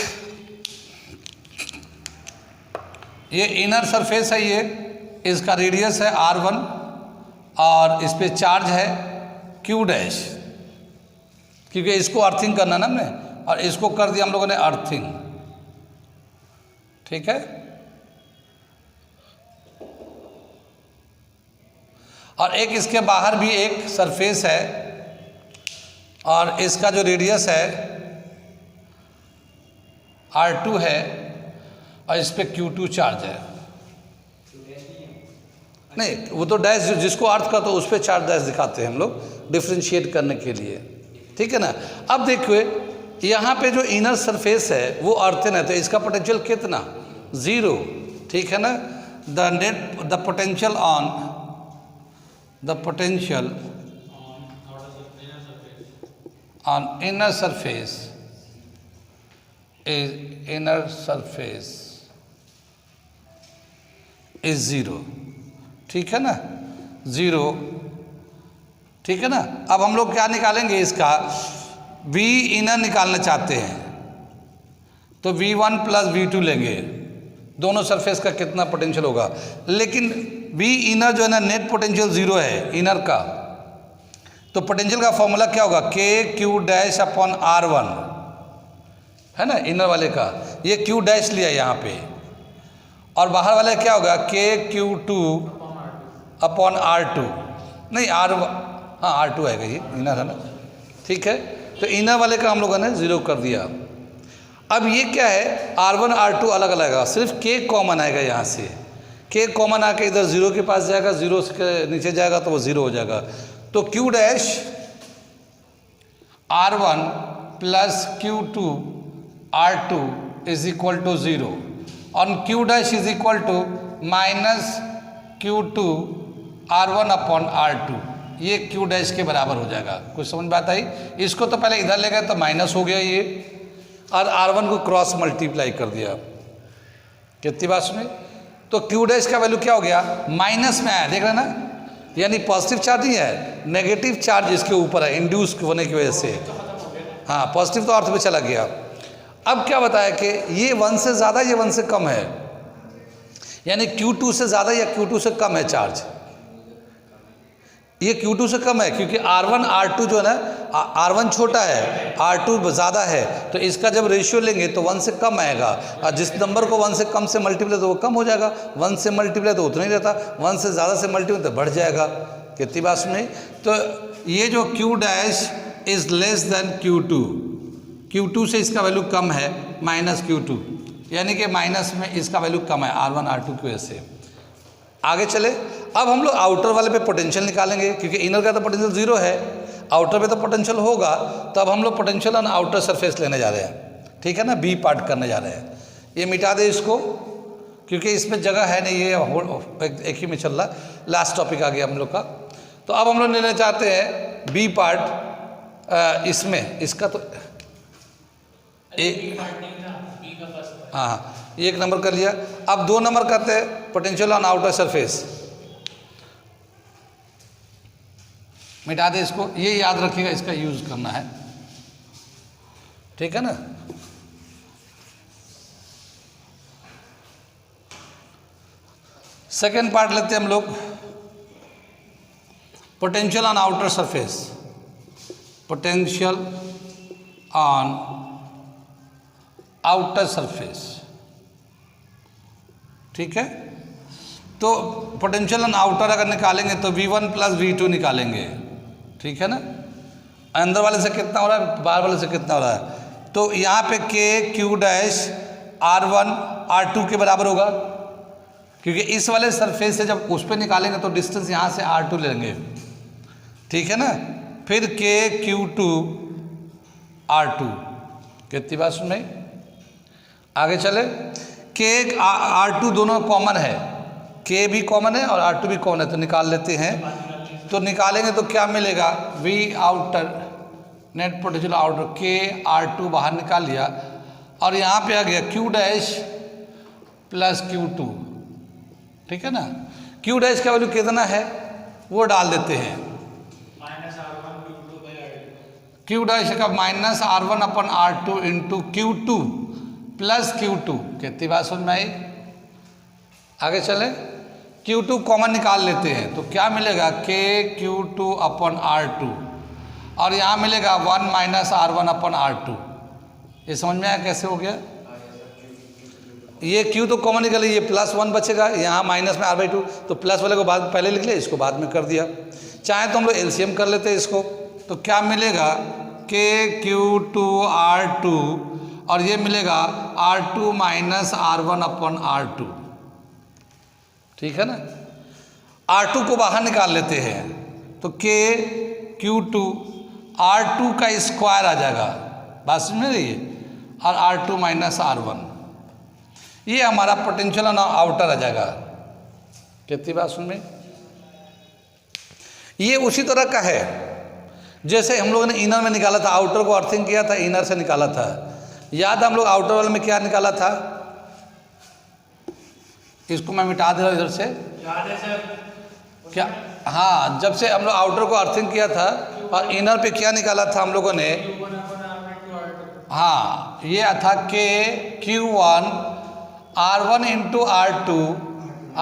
S1: ये इनर सरफेस है, ये इसका रेडियस है R1, और इस पे चार्ज है Q डैश, क्योंकि इसको अर्थिंग करना ना हमने, और इसको कर दिया हम लोगों ने अर्थिंग, ठीक है। और एक इसके बाहर भी एक सरफेस है, और इसका जो रेडियस है R2 है, और इस पे Q2 चार्ज है, नहीं, वो तो डैश जिसको अर्थ का तो उस पर 4 डैश दिखाते हैं हम लोग डिफ्रेंशिएट करने के लिए, ठीक है ना। अब देखिए यहाँ पे जो इनर सरफेस है वो अर्थन है, तो इसका पोटेंशियल कितना, 0, ठीक है ना। The potential on inner surface is 0, ठीक है ना, 0, ठीक है ना। अब हम लोग क्या निकालेंगे, इसका V इनर निकालना चाहते हैं तो V1 प्लस V2 लेंगे, दोनों सरफेस का कितना पोटेंशियल होगा। लेकिन V इनर जो है ना नेट पोटेंशियल 0 है इनर का, तो पोटेंशियल का फॉर्मूला क्या होगा, KQ डैश अपॉन R1, है ना, इनर वाले का ये Q डैश लिया यहाँ पे, और बाहर वाले क्या होगा KQ2 अपॉन R2, नहीं हाँ R2 आएगा, ये इनर है ना, ठीक है। तो इनर वाले का हम लोगों ने 0 कर दिया। अब ये क्या है, R1 R2 अलग अलग आएगा, सिर्फ K कॉमन आएगा यहाँ से, K कॉमन आके इधर 0 के पास जाएगा, 0 के नीचे जाएगा तो वो 0 हो जाएगा। तो Q dash R1 plus Q2 R2 is equal to 0 और Q dash is equal to minus Q2 R1 upon R2, ये Q डैश के बराबर हो जाएगा। कुछ समझ बात आई। इसको तो पहले इधर ले गए तो माइनस हो गया ये, और R1 को क्रॉस मल्टीप्लाई कर दिया, कितनी बात सुनी। तो Q डैश का वैल्यू क्या हो गया, माइनस में आया, देख रहे ना, यानी पॉजिटिव चार्ज नहीं है, नेगेटिव चार्ज इसके ऊपर है इंड्यूस होने की वजह से, हाँ पॉजिटिव तो अर्थ पे चला गया। अब क्या बताया कि ये 1 से ज़्यादा, ये 1 से कम है, यानी Q2 से ज़्यादा या Q2 से कम है चार्ज, ये Q2 से कम है, क्योंकि R1 R2 जो है ना, R1 छोटा है R2 ज़्यादा है, तो इसका जब रेशियो लेंगे तो 1 से कम आएगा, और जिस नंबर को 1 से कम से मल्टीप्लाई तो वो कम हो जाएगा, 1 से मल्टीप्लाई तो उतना ही रहता, 1 से ज़्यादा से मल्टीप्लाई तो बढ़ जाएगा, कितनी बात सुनी। तो ये जो Q dash is less than Q2, Q2 से इसका वैल्यू कम है, माइनस Q2, यानी कि माइनस में इसका वैल्यू कम है R1 R2 की वजह से। आगे चले, अब हम लोग आउटर वाले पे पोटेंशियल निकालेंगे, क्योंकि इनर का तो पोटेंशियल 0 है, आउटर पे तो पोटेंशियल होगा, तो अब हम लोग पोटेंशियल ऑन आउटर सरफेस लेने जा रहे हैं, ठीक है ना, बी पार्ट करने जा रहे हैं। ये मिटा दे इसको, क्योंकि इसमें जगह है नहीं, ये एक ही में चल रहा, लास्ट टॉपिक आ गया हम लोग का। तो अब हम लोग लेना चाहते हैं बी पार्ट, इसमें इसका तो हाँ 1 नंबर कर लिया। अब 2 नंबर करते हैं पोटेंशियल ऑन आउटर सरफेस, मिटा दे इसको, ये याद रखिएगा, इसका यूज करना है, ठीक है ना। सेकेंड पार्ट लेते हैं हम लोग, potential on outer surface, potential on outer surface, ठीक है। तो पोटेंशियल ऑन आउटर अगर निकालेंगे तो V1 प्लस V2 निकालेंगे, ठीक है ना। अंदर वाले से कितना हो रहा है, बाहर वाले से कितना हो रहा है, तो यहाँ पे KQ डैश R1 R2 के बराबर होगा, क्योंकि इस वाले सरफेस से जब उस पर निकालेंगे तो डिस्टेंस यहाँ से R2 लेंगे, ठीक है ना। फिर KQ2 R2, कितनी बात सुन रही। आगे चले, K R2 दोनों कॉमन है, K भी कॉमन है और R2 भी कॉमन है, तो निकाल लेते हैं। तो निकालेंगे तो क्या मिलेगा, V outer net potential outer K R2 बाहर निकाल लिया, और यहाँ पे आ गया Q डैश प्लस Q2, ठीक है ना। Q डैश का वैल्यू कितना है वो डाल देते हैं, Q डैश का माइनस R1 अपन R2 into Q2 plus Q2, कितनी बात समझ में आई। आगे चले, Q2 कॉमन निकाल लेते हैं, तो क्या मिलेगा KQ2 अपन R2, और यहाँ मिलेगा 1 माइनस R1 अपन R2। ये समझ में आया कैसे हो गया। ये Q तो कॉमन निकले, ये प्लस 1 बचेगा, यहाँ माइनस में R/2, तो प्लस वाले को बाद पहले लिख ले, इसको बाद में कर दिया। चाहे तो हम लोग LCM कर लेते हैं इसको, तो क्या मिलेगा KQ2 R2, और ये मिलेगा R2 माइनस R1 अपन R2, ठीक है ना। R2 को बाहर निकाल लेते हैं तो K Q2 R2 का स्क्वायर आ जाएगा, बात समझ में रही है, और R2 माइनस R1, ये हमारा पोटेंशियल ऑन आउटर आ जाएगा। कितनी बात सुन में, ये उसी तरह का है जैसे हम लोगों ने इनर में निकाला था, आउटर को अर्थिंग किया था, इनर से निकाला था। याद है हम लोग आउटर वाले में क्या निकाला था? इसको मैं मिटा दे रहा हूँ इधर से,
S2: याद है सर
S1: क्या? हाँ, जब से हम लोग आउटर को अर्थिंग किया था और इनर पे क्या निकाला था हम लोगों ने? हाँ, ये था के Q1 R1 into R2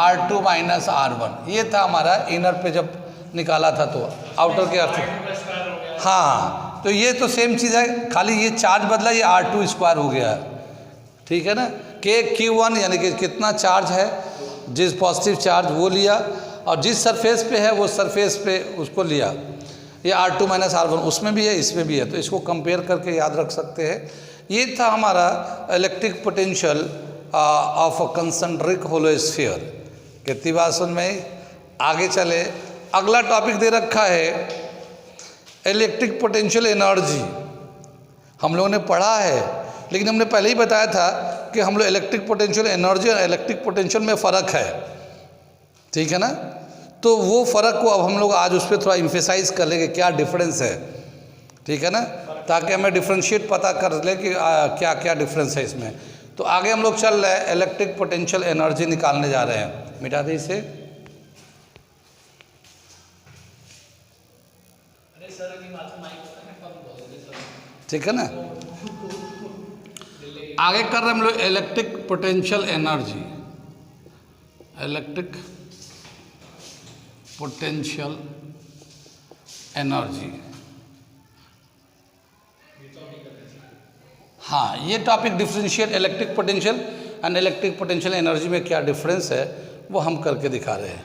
S1: R2 minus R1, ये था हमारा इनर पे जब निकाला था तो आउटर के अर्थ। हाँ, तो ये तो सेम चीज़ है, खाली ये चार्ज बदला, ये R2 स्क्वायर हो गया, ठीक है ना। के Q1 यानी कि कितना चार्ज है, जिस पॉजिटिव चार्ज वो लिया, और जिस सरफेस पे है वो सरफेस पे उसको लिया। ये R2 माइनस R1 उसमें भी है, इसमें भी है, तो इसको कंपेयर करके याद रख सकते हैं। ये था हमारा electric potential of a concentric hollow sphere. कितनी बात सुन में? आगे चले, अगला टॉपिक दे रखा है इलेक्ट्रिक पोटेंशियल एनर्जी। हम लोगों ने पढ़ा है, लेकिन हमने पहले ही बताया था कि हम लोग इलेक्ट्रिक पोटेंशियल एनर्जी और इलेक्ट्रिक पोटेंशियल में फ़र्क है, ठीक है ना। तो वो फ़र्क को अब हम लोग आज उस पर थोड़ा इम्फेसाइज कर लेंगे, क्या डिफरेंस है, ठीक है ना, ताकि हमें डिफ्रेंशिएट पता कर ले कि क्या क्या डिफरेंस है इसमें। तो आगे हम लोग चल रहे हैं, इलेक्ट्रिक पोटेंशियल एनर्जी निकालने जा रहे हैं। मिटा दे इसे, ठीक है ना। आगे कर रहे हैं हम लोग electric potential energy, electric potential energy. हाँ, ये topic differentiate electric potential and electric potential energy में क्या डिफरेंस है वो हम करके दिखा रहे हैं,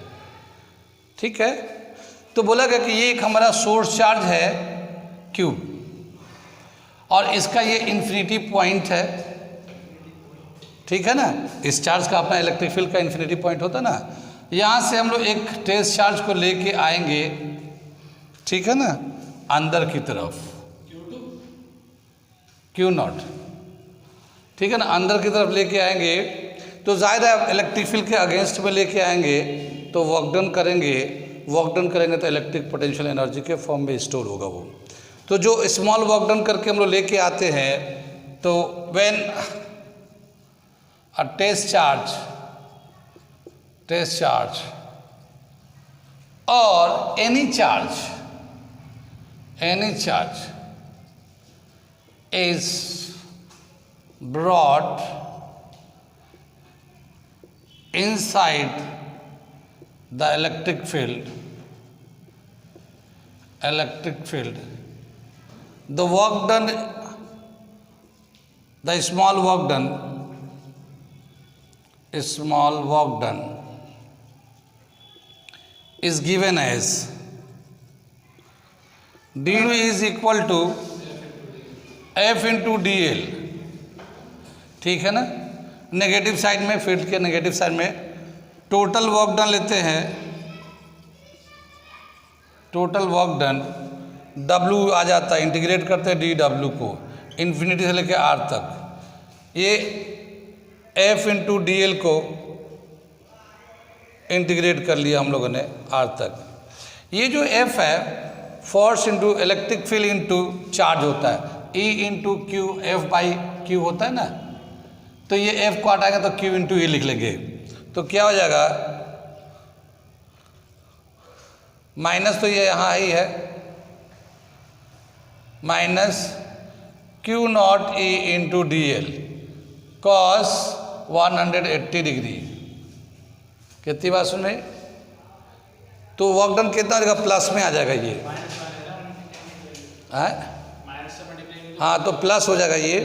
S1: ठीक है। तो बोला गया कि ये एक हमारा सोर्स चार्ज है Q, और इसका ये इन्फिनिटी पॉइंट है, ठीक है ना। इस चार्ज का अपना इलेक्ट्रिक फील्ड का इन्फिनिटी पॉइंट होता है ना। यहाँ से हम लोग एक टेस्ट चार्ज को लेके आएंगे, ठीक है ना, अंदर की तरफ Q0, ठीक है ना, अंदर की तरफ लेके आएंगे तो जाहिर है इलेक्ट्रिक फील्ड के अगेंस्ट में लेके आएंगे तो वर्क डन करेंगे तो इलेक्ट्रिक पोटेंशियल एनर्जी के फॉर्म में स्टोर होगा वो। तो जो स्मॉल वर्क डन करके हम लोग लेके आते हैं, तो व्हेन अ टेस्ट चार्ज और any charge is brought inside the electric field, the work done, the small work done is given as dU is equal to F into DL, ठीक है ना। नेगेटिव साइड में, field के negative side में total work done लेते हैं, total work done W आ जाता है, इंटीग्रेट करते हैं dW को इन्फिनिटी से लेके R तक। ये F इंटू DL को इंटीग्रेट कर लिया हम लोगों ने R तक। ये जो F है force into electric field into charge होता है, E into Q, F by Q होता है ना। तो ये F को हटाएंगे तो Q इंटू E लिख लेंगे, तो क्या हो जाएगा, माइनस तो ये यहाँ ही है, minus Q0 E into DL cos 180 degree. कितनी बात सुन रहे? तो वर्क डन कितना होगा, प्लस में आ जाएगा ये, हाँ तो प्लस हो जाएगा ये।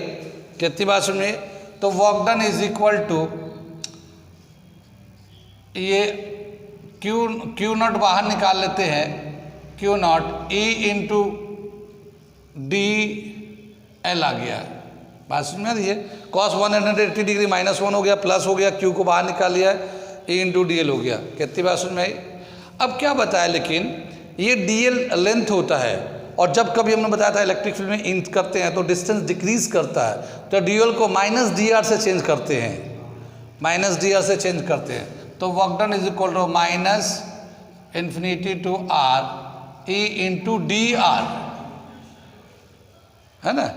S1: कितनी बात सुनिए, तो work done is equal to ये Q0 बाहर निकाल लेते हैं, Q0 E इंटू DL आ गया। बात समझ में रही है, कॉस 180 डिग्री -1 हो गया, प्लस हो गया, Q को बाहर निकाल लिया, E इंटू DL हो गया। कितनी बात समझ में आई। अब क्या बताया, लेकिन ये dl लेंथ होता है, और जब कभी हमने बताया था इलेक्ट्रिक फील्ड में इंच करते हैं तो डिस्टेंस डिक्रीज करता है, तो dl को -dr से चेंज करते हैं, -dr से चेंज करते हैं, तो work done is equal to minus infinity to r e into dr, है ना।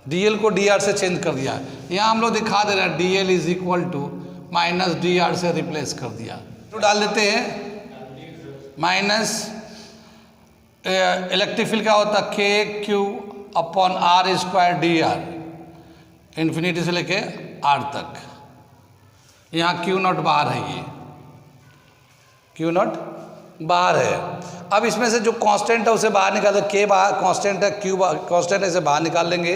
S1: dl को dr से चेंज कर दिया, यहाँ हम लोग दिखा दे रहे हैं dl is equal to -dr से रिप्लेस कर दिया, तो डाल देते हैं माइनस इलेक्ट्रिक फील्ड क्या होता है k q upon r square dr, infinity से लेके r तक, यहाँ q नॉट बाहर है, ये q नॉट बाहर है। अब इसमें से जो कांस्टेंट है उसे बाहर निकाल दो, k बाहर कांस्टेंट है, q कांस्टेंट है, इसे बाहर निकाल लेंगे,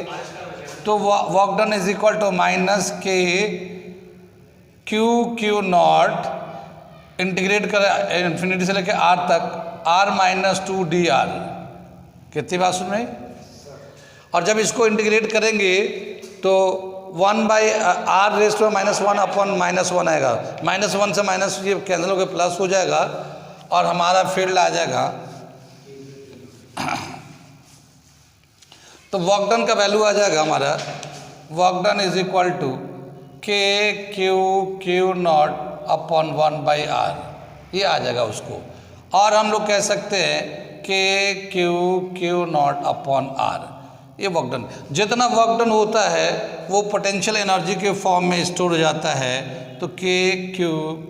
S1: तो work done is equal to minus k q naught integrate कर इन्फिनिटी से लेके r तक, r माइनस 2dr, कितनी बात सुन रहे। और जब इसको इंटीग्रेट करेंगे तो 1 बाई आर रेस्ट में -1 अपॉन -1 आएगा, -1 से माइनस ये कैंसिल होकर प्लस हो जाएगा, और हमारा फील्ड आ जाएगा, तो वर्क डन का वैल्यू आ जाएगा हमारा, work done is equal to k q naught upon 1 by R, ये आ जाएगा उसको। और हम लोग कह सकते हैं k q naught upon R, ये वर्क डन। जितना वर्क डन होता है वो पोटेंशियल एनर्जी के फॉर्म में स्टोर हो जाता है, तो k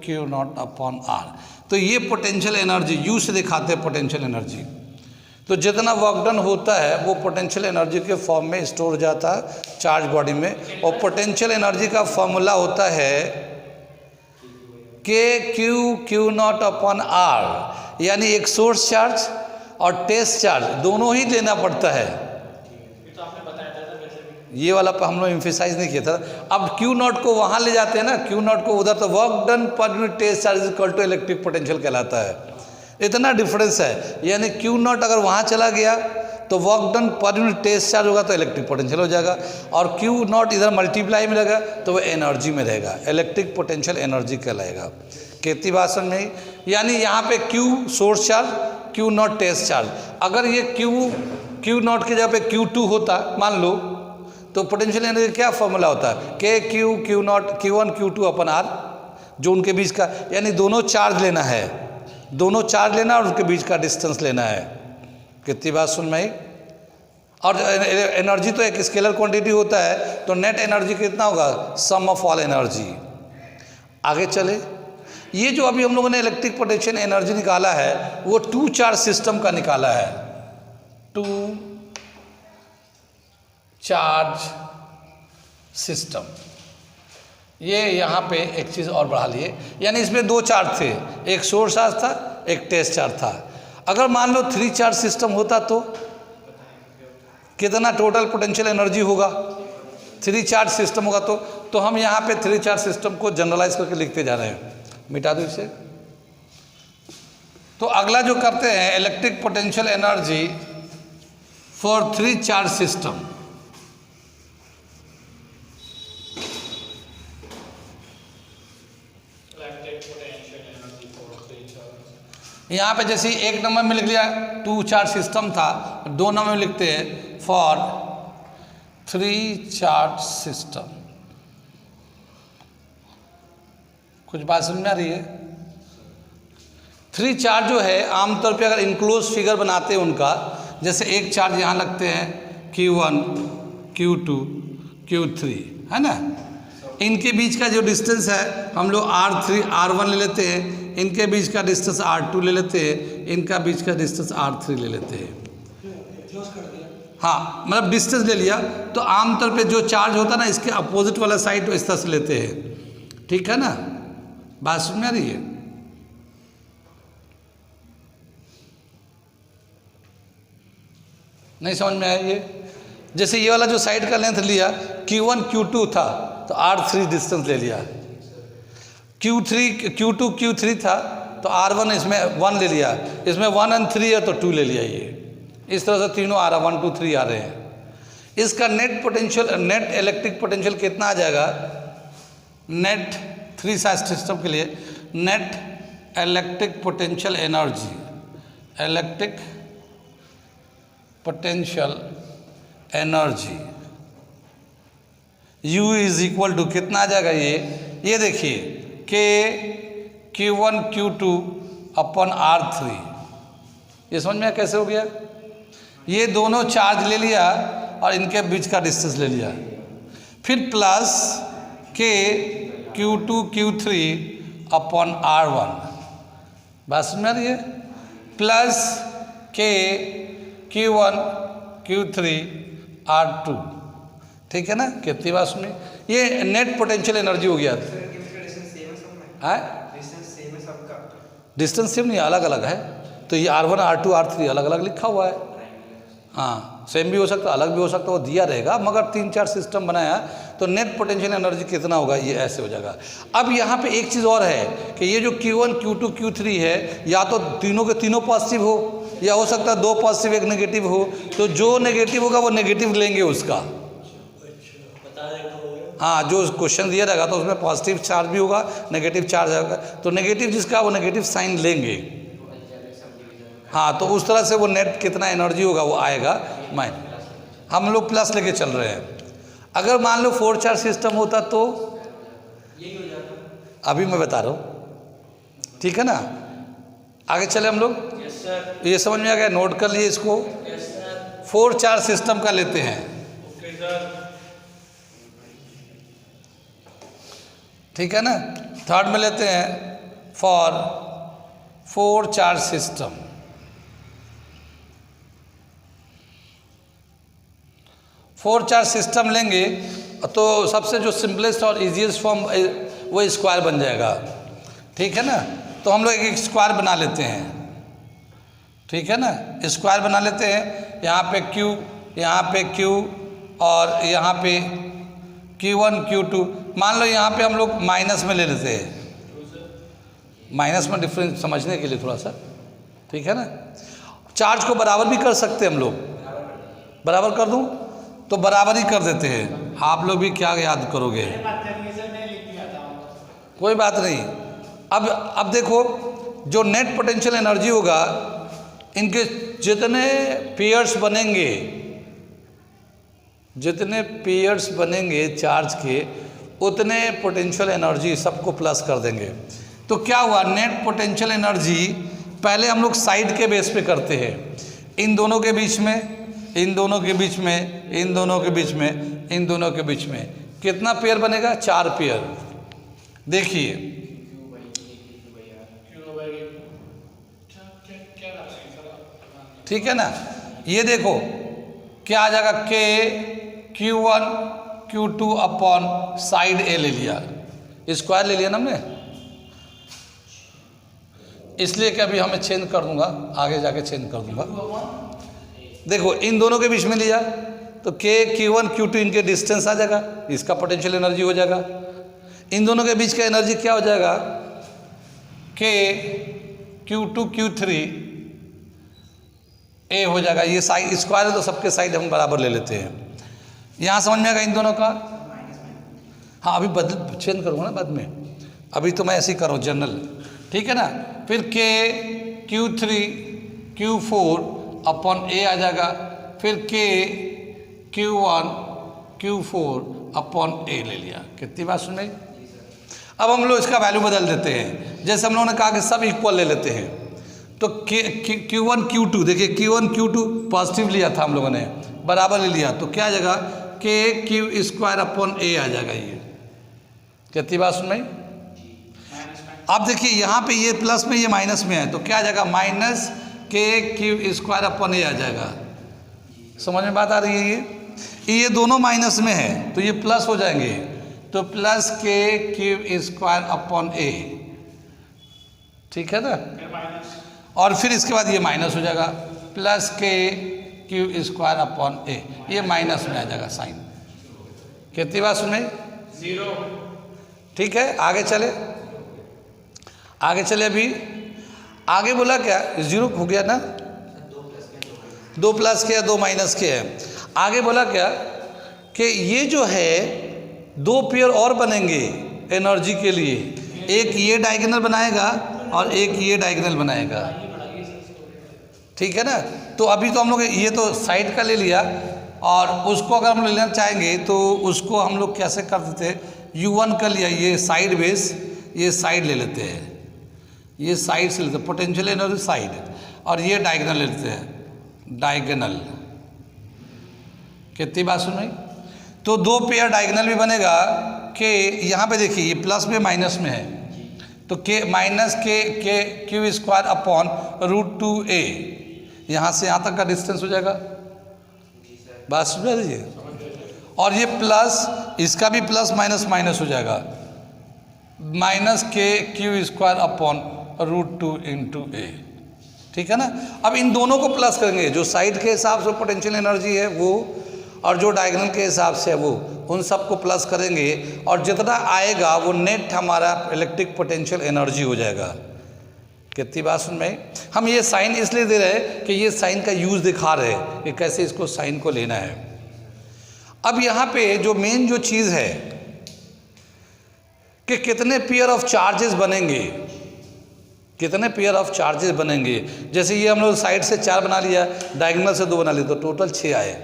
S1: q naught upon R, तो ये पोटेंशियल एनर्जी यू से दिखाते हैं पोटेंशियल एनर्जी। तो जितना वर्क डन होता है वो पोटेंशियल एनर्जी के फॉर्म में स्टोर हो जाता है चार्ज बॉडी में, और पोटेंशियल एनर्जी का फॉर्मूला होता है k q naught upon R, यानी एक सोर्स चार्ज और टेस्ट चार्ज दोनों ही लेना पड़ता है। ये वाला पर हम लोग एम्फेसाइज नहीं किया था। अब Q नॉट को वहाँ ले जाते हैं ना, Q नॉट को उधर, तो work done per unit test charge is equal to electric potential कहलाता है। इतना डिफरेंस है, यानी Q नॉट अगर वहाँ चला गया तो work done per unit test charge होगा तो इलेक्ट्रिक पोटेंशियल हो जाएगा, और Q नॉट इधर मल्टीप्लाई में रहेगा तो वो एनर्जी में रहेगा, इलेक्ट्रिक पोटेंशियल एनर्जी कहलाएगा। कितनी बात समझ में आई। यानी यहाँ पे Q source charge, Q naught test charge, अगर ये Q नॉट की जगह पे Q2 होता मान लो, तो पोटेंशियल एनर्जी क्या फॉर्मूला होता है k q not q1 q2 upon r, जो उनके बीच का, यानी दोनों चार्ज लेना है, दोनों चार्ज लेना और उनके बीच का डिस्टेंस लेना है। कितनी बात सुन में आई। और एनर्जी तो एक स्केलर क्वांटिटी होता है, तो नेट एनर्जी कितना होगा, सम ऑफ ऑल एनर्जी। आगे चले, ये जो अभी हम लोगों ने इलेक्ट्रिक पोटेंशियल एनर्जी निकाला है वो 2 चार्ज सिस्टम का निकाला है, 2 चार्ज सिस्टम। ये यहाँ पे एक चीज़ और बढ़ा लिए, यानी इसमें 2 चार्ज थे, एक सोर्स चार्ज था, एक टेस्ट चार्ज था। अगर मान लो 3 चार्ज सिस्टम होता तो कितना टोटल पोटेंशियल एनर्जी होगा, 3 चार्ज सिस्टम होगा तो हम यहाँ पे 3 चार्ज सिस्टम को जनरलाइज करके लिखते जा रहे हैं, मिटा दो इसे। तो अगला जो करते हैं, electric potential energy for 3 charge system. यहाँ पे जैसे 1 नंबर में लिख लिया 2 चार्ज सिस्टम था, 2 नंबर में लिखते हैं फॉर 3 चार्ज सिस्टम। कुछ बात समझ में आ रही है। 3 चार्ज जो है आमतौर पे अगर इनक्लोज फिगर बनाते हैं उनका, जैसे एक चार्ज यहाँ लगते हैं Q1 Q2 Q3, है ना। इनके बीच का जो डिस्टेंस है हम लोग R1 ले लेते हैं, इनके बीच का डिस्टेंस R2 ले लेते हैं, इनका बीच का डिस्टेंस R3 ले लेते हैं। हाँ, मतलब डिस्टेंस ले लिया। तो आमतौर पे जो चार्ज होता है ना, इसके अपोजिट वाला साइड इस तरह से लेते हैं, ठीक है ना। बात समझ में आ रही है। नहीं समझ में आया ये। जैसे ये वाला जो साइड का लेंथ लिया Q1 Q2 था तो R3 डिस्टेंस ले लिया, Q2 Q3 था तो R1 इसमें 1 ले लिया, इसमें 1 और 3 है तो 2 ले लिया। ये इस तरह से तीनों आ रहा, 1 2 3 आ रहे हैं। इसका net potential, net electric potential कितना आ जाएगा, नेट 3 चार्ज सिस्टम के लिए net electric potential energy, electric potential energy U is equal to कितना आ जाएगा ये देखिए K Q1 Q2 अपन R3। ये समझ में कैसे हो गया? ये दोनों चार्ज ले लिया और इनके बीच का डिस्टेंस ले लिया, फिर प्लस K Q2 Q3 अपन R1। बात समझ में आ रही है? Plus K Q1 Q3 R2। ठीक है ना? कितनी बात सुनी? ये नेट पोटेंशियल एनर्जी हो गया। डिस्टेंस सेम नहीं, अलग अलग है। तो ये R1 R2 R3 अलग अलग लिखा हुआ है। हाँ, सेम भी हो सकता है, अलग भी हो सकता है, वो दिया रहेगा, मगर 3-4 सिस्टम बनाया तो नेट पोटेंशियल एनर्जी कितना होगा ये ऐसे हो जाएगा। अब यहाँ पे एक चीज़ और है कि ये जो Q1 Q2 Q3 है, या तो तीनों के तीनों पॉजिटिव हो, या हो सकता है 2 पॉजिटिव 1 नेगेटिव हो। तो जो नेगेटिव होगा वो नेगेटिव लेंगे उसका। हाँ, जो क्वेश्चन दिया रहेगा तो उसमें पॉजिटिव चार्ज भी होगा, नेगेटिव चार्ज आएगा, तो नेगेटिव जिसका वो नेगेटिव साइन लेंगे। हाँ, तो उस तरह से वो नेट कितना एनर्जी होगा वो आएगा। हम लोग प्लस लेके चल रहे हैं। अगर मान लो 4 चार्ज सिस्टम होता तो अभी मैं बता रहा हूँ, ठीक है ना? आगे चले हम लोग। ये समझ में आ गया? नोट कर लिए इसको। 4 चार्ज सिस्टम का लेते हैं। ठीक है ना? थर्ड में लेते हैं for 4 charge system. Four charge system लेंगे तो सबसे जो सिंपलेस्ट और इजीएस्ट फॉर्म वो स्क्वायर बन जाएगा। ठीक है ना? तो हम लोग एक स्क्वायर बना लेते हैं। ठीक है ना? स्क्वायर बना लेते हैं। यहाँ पे Q, यहाँ पे Q और यहाँ पे Q1 Q2। मान लो यहाँ पे हम लोग माइनस में ले लेते हैं, माइनस में डिफरेंस समझने के लिए थोड़ा सा। ठीक है ना? चार्ज को बराबर भी कर सकते हैं हम लोग। बराबर कर दूँ तो बराबर ही कर देते हैं। आप लोग भी क्या याद करोगे? कोई बात नहीं। अब देखो, जो नेट पोटेंशियल एनर्जी होगा, इनके जितने पेयर्स बनेंगे, जितने पेयर्स बनेंगे चार्ज के, उतने पोटेंशियल एनर्जी सबको प्लस कर देंगे। तो क्या हुआ? नेट पोटेंशियल एनर्जी पहले हम लोग साइड के बेस पे करते हैं। इन दोनों के बीच में, इन दोनों के बीच में, इन दोनों के बीच में, इन दोनों के बीच में कितना पेयर बनेगा? 4 पेयर। देखिए, ठीक है ना? ये देखो क्या आ जाएगा? K Q1 Q2 upon side A ले लिया, स्क्वायर ले लिया ना हमने, इसलिए कि अभी हमें चेंज कर दूंगा, आगे जाके चेंज कर दूंगा। देखो, इन दोनों के बीच में लिया तो K Q1 Q2 इनके डिस्टेंस आ जाएगा, इसका पोटेंशियल एनर्जी हो जाएगा। इन दोनों के बीच का एनर्जी क्या हो जाएगा? K Q2 Q3 A हो जाएगा। ये साइड स्क्वायर है तो सबके साइड हम बराबर ले लेते हैं। यहाँ समझ में आएगा इन दोनों का? हाँ, अभी बदल चेंज करूँगा ना बाद में, अभी तो मैं ऐसे ही करूँ जनरल। ठीक है ना? फिर K Q3 Q4 upon A आ जाएगा, फिर K Q1 Q4 upon A ले लिया। कितनी बात सुन रही? अब हम लोग इसका वैल्यू बदल देते हैं। जैसे हम लोगों ने कहा कि सब इक्वल ले लेते हैं, तो Q1 Q2, देखिए Q1 Q2 पॉजिटिव लिया था हम लोगों ने, बराबर ले लिया, तो क्या आ जाएगा? K Q square upon A आ जाएगा। ये कितनी बात सुन रही? अब देखिए यहाँ पे ये प्लस में, ये माइनस में है, तो क्या आ जाएगा? Minus K Q square upon A आ जाएगा। समझ में बात आ रही है? ये दोनों माइनस में है तो ये प्लस हो जाएंगे, तो plus K Q square upon A। ठीक है ना? और फिर इसके बाद ये माइनस हो जाएगा, plus K Q square upon A। ये माइनस में आ जाएगा साइन। कितनी बात सुन रही? 0। ठीक है, आगे चले, आगे चले। अभी आगे बोला क्या? 0 हो गया ना? 2 प्लस के है, 2 माइनस के है। आगे बोला क्या कि ये जो है 2 पेयर और बनेंगे एनर्जी के लिए। एक ये डायगोनल बनाएगा और एक ये डायगोनल बनाएगा, ठीक है ना। तो अभी तो हम लोग ये तो साइड का ले लिया, और उसको अगर हम लोग लेना चाहेंगे तो उसको हम लोग कैसे कर देते हैं, U1 का लिया, ये साइड बेस, ये साइड ले लेते हैं, ये साइड से लेते हैं, पोटेंशियल एनर्जी साइड, और ये डायगोनल ले लेते हैं, डायगोनल। कितनी बात सुन रही? तो दो पेयर डायगोनल भी बनेगा कि यहाँ पे देखिए ये प्लस में माइनस में है, तो के माइनस के क्यू स्क्वायर अपॉन √2a, यहाँ से यहाँ तक का डिस्टेंस हो जाएगा, बात सुन लीजिए। और ये प्लस, इसका भी प्लस माइनस माइनस हो जाएगा, माइनस के Q square upon √2 into a, ठीक है ना। अब इन दोनों को प्लस करेंगे, जो साइड के हिसाब से पोटेंशियल एनर्जी है वो, और जो डायगोनल के हिसाब से है वो, उन सब को प्लस करेंगे, और जितना आएगा वो नेट हमारा इलेक्ट्रिक पोटेंशियल एनर्जी हो जाएगा। कितनी बात सुन में? हम ये साइन इसलिए दे रहे हैं कि ये साइन का यूज़ दिखा रहे हैं कि कैसे इसको साइन को लेना है। अब यहाँ पे जो मेन जो चीज़ है कि कितने पेयर ऑफ चार्जेस बनेंगे, कितने पेयर ऑफ चार्जेस बनेंगे। जैसे ये हम लोग साइड से 4 बना लिया, डायगोनल से 2 बना लिया, तो टोटल 6 आए,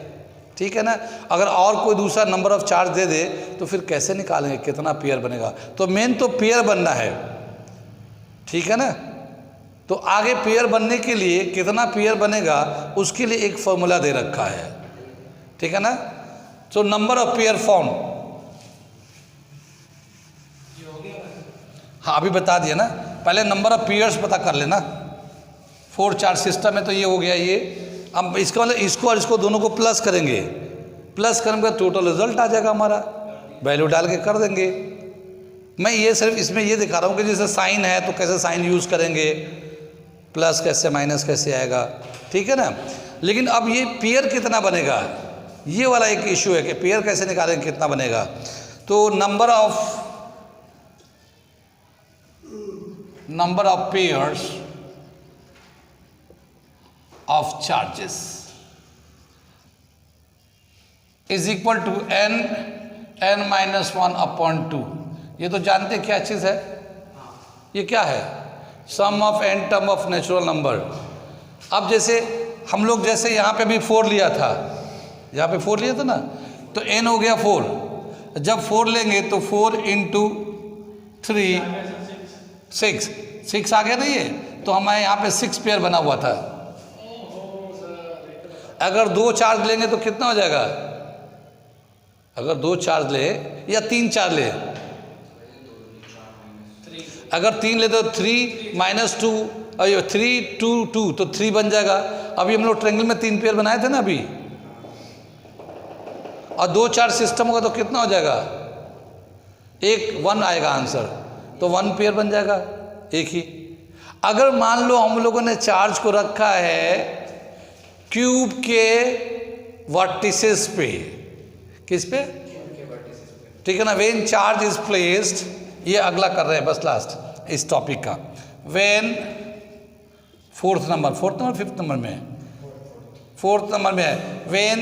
S1: ठीक है ना। अगर और कोई दूसरा नंबर ऑफ चार्ज दे दे तो फिर कैसे निकालेंगे कितना पेयर बनेगा? तो मेन तो पेयर बनना है, ठीक है ना। तो आगे पेयर बनने के लिए कितना पेयर बनेगा उसके लिए एक फॉर्मूला दे रखा है, ठीक है ना। तो नंबर ऑफ पेयर फॉर्म, हाँ अभी बता दिया ना, पहले नंबर ऑफ पेयर्स पता कर लेना। 4 चार्ज सिस्टम है तो ये हो गया ये। अब इसका मतलब इसको और इसको दोनों को प्लस करेंगे, प्लस करेंगे टोटल रिजल्ट आ जाएगा हमारा, वैल्यू डाल के कर देंगे। मैं ये सिर्फ इसमें ये दिखा रहा हूँ कि जैसे साइन है तो कैसे साइन यूज़ करेंगे, प्लस कैसे माइनस कैसे आएगा, ठीक है ना। लेकिन अब ये पेयर कितना बनेगा, ये वाला एक इशू है कि पेयर कैसे निकालेंगे, कितना बनेगा। तो number of pairs of charges is equal to n minus 1 upon 2। ये तो जानते क्या चीज़ है, ये क्या है, sum of n term of natural number. अब जैसे हम लोग जैसे यहाँ पे भी 4 लिया था, यहाँ पे 4 लिया था ना, तो n हो गया 4। जब 4 लेंगे तो 4 इंटू 3 6 आ गया ना ये, तो हमारे यहाँ पे 6 पेयर बना हुआ था। अगर 2 चार्ज लेंगे तो कितना हो जाएगा, अगर 2 चार्ज ले या 3 चार्ज ले, अगर 3 ले तो 3 माइनस 2 और 3 2 2 तो 3 बन जाएगा। अभी हम लोग ट्रायंगल में 3 पेयर बनाए थे ना अभी, और 2 चार्ज सिस्टम होगा तो कितना हो जाएगा, 1 आएगा आंसर, तो 1 पेयर बन जाएगा एक ही। अगर मान लो हम लोगों ने चार्ज को रखा है क्यूब के वर्टिसेस पे, किस पे, ठीक है ना। वेन चार्ज इज प्लेस्ड, ये अगला कर रहे हैं बस लास्ट इस टॉपिक का। When fourth number 5th number में, 4th नंबर में है, when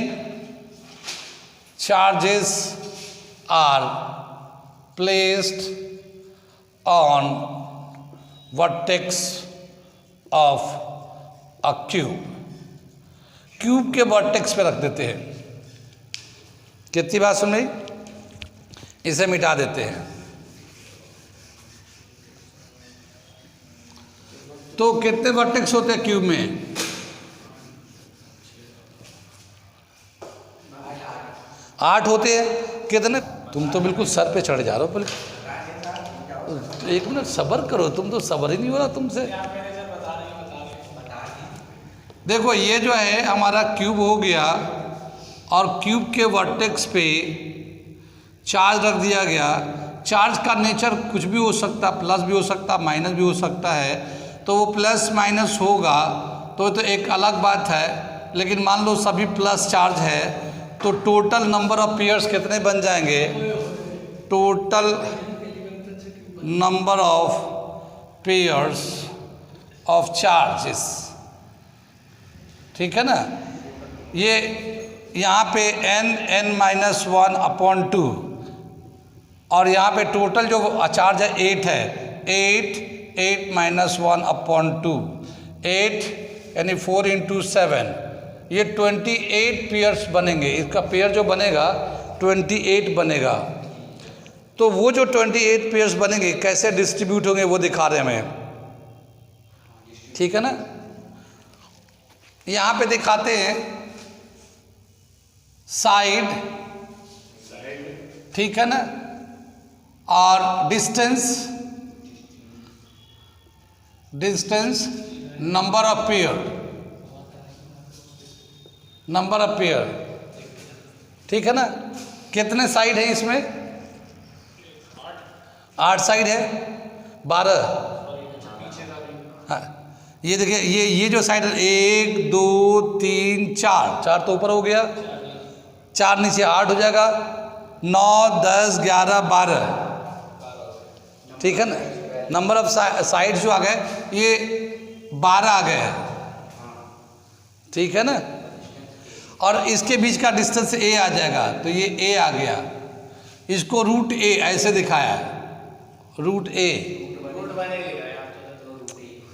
S1: charges are placed on vertex of a cube के वर्टेक्स पे रख देते हैं। कितनी बात सुन रही, इसे मिटा देते हैं। तो कितने वर्टेक्स होते हैं क्यूब में, 8 होते हैं। कितने, तुम तो बिल्कुल सर पे चढ़ जा रहे हो, बिल्कुल 1 मिनट सब्र करो, तुम तो सब्र ही नहीं हो रहा तुमसे। देखो ये जो है हमारा क्यूब हो गया, और क्यूब के वर्टेक्स पे चार्ज रख दिया गया। चार्ज का नेचर कुछ भी हो सकता, प्लस भी हो सकता, माइनस भी हो सकता है। तो वो प्लस माइनस होगा तो एक अलग बात है, लेकिन मान लो सभी प्लस चार्ज है तो टोटल नंबर ऑफ पेयर्स कितने बन जाएंगे, total number of pairs of charges, ठीक है ना। ये यहाँ पे n-1 अपॉन 2, और यहाँ पे टोटल जो चार्ज है 8 है, 8 8 माइनस 1 अपॉन 2, 8 यानी 4 इंटू 7, ये 28 पेयर्स बनेंगे। इसका पेयर जो बनेगा 28 बनेगा। तो वो जो 28 पेयर्स बनेंगे कैसे डिस्ट्रीब्यूट होंगे वो दिखा रहे हैं हमें, ठीक है ना। यहाँ पे दिखाते हैं साइड, ठीक है ना, और डिस्टेंस, नंबर ऑफ पेयर, ठीक है ना। कितने साइड है इसमें? 8 साइड है, 12। हाँ, ये देखिए, ये जो साइड है 1 2 3 4 तो ऊपर हो गया, 4 नीचे 8 हो जाएगा, 9 10 11 12, ठीक है ना। नंबर ऑफ साइड जो आ गए ये 12 आ गए, ठीक है ना। और इसके बीच का डिस्टेंस a आ जाएगा, तो ये a आ गया। इसको रूट a ऐसे दिखाया है, रूट a,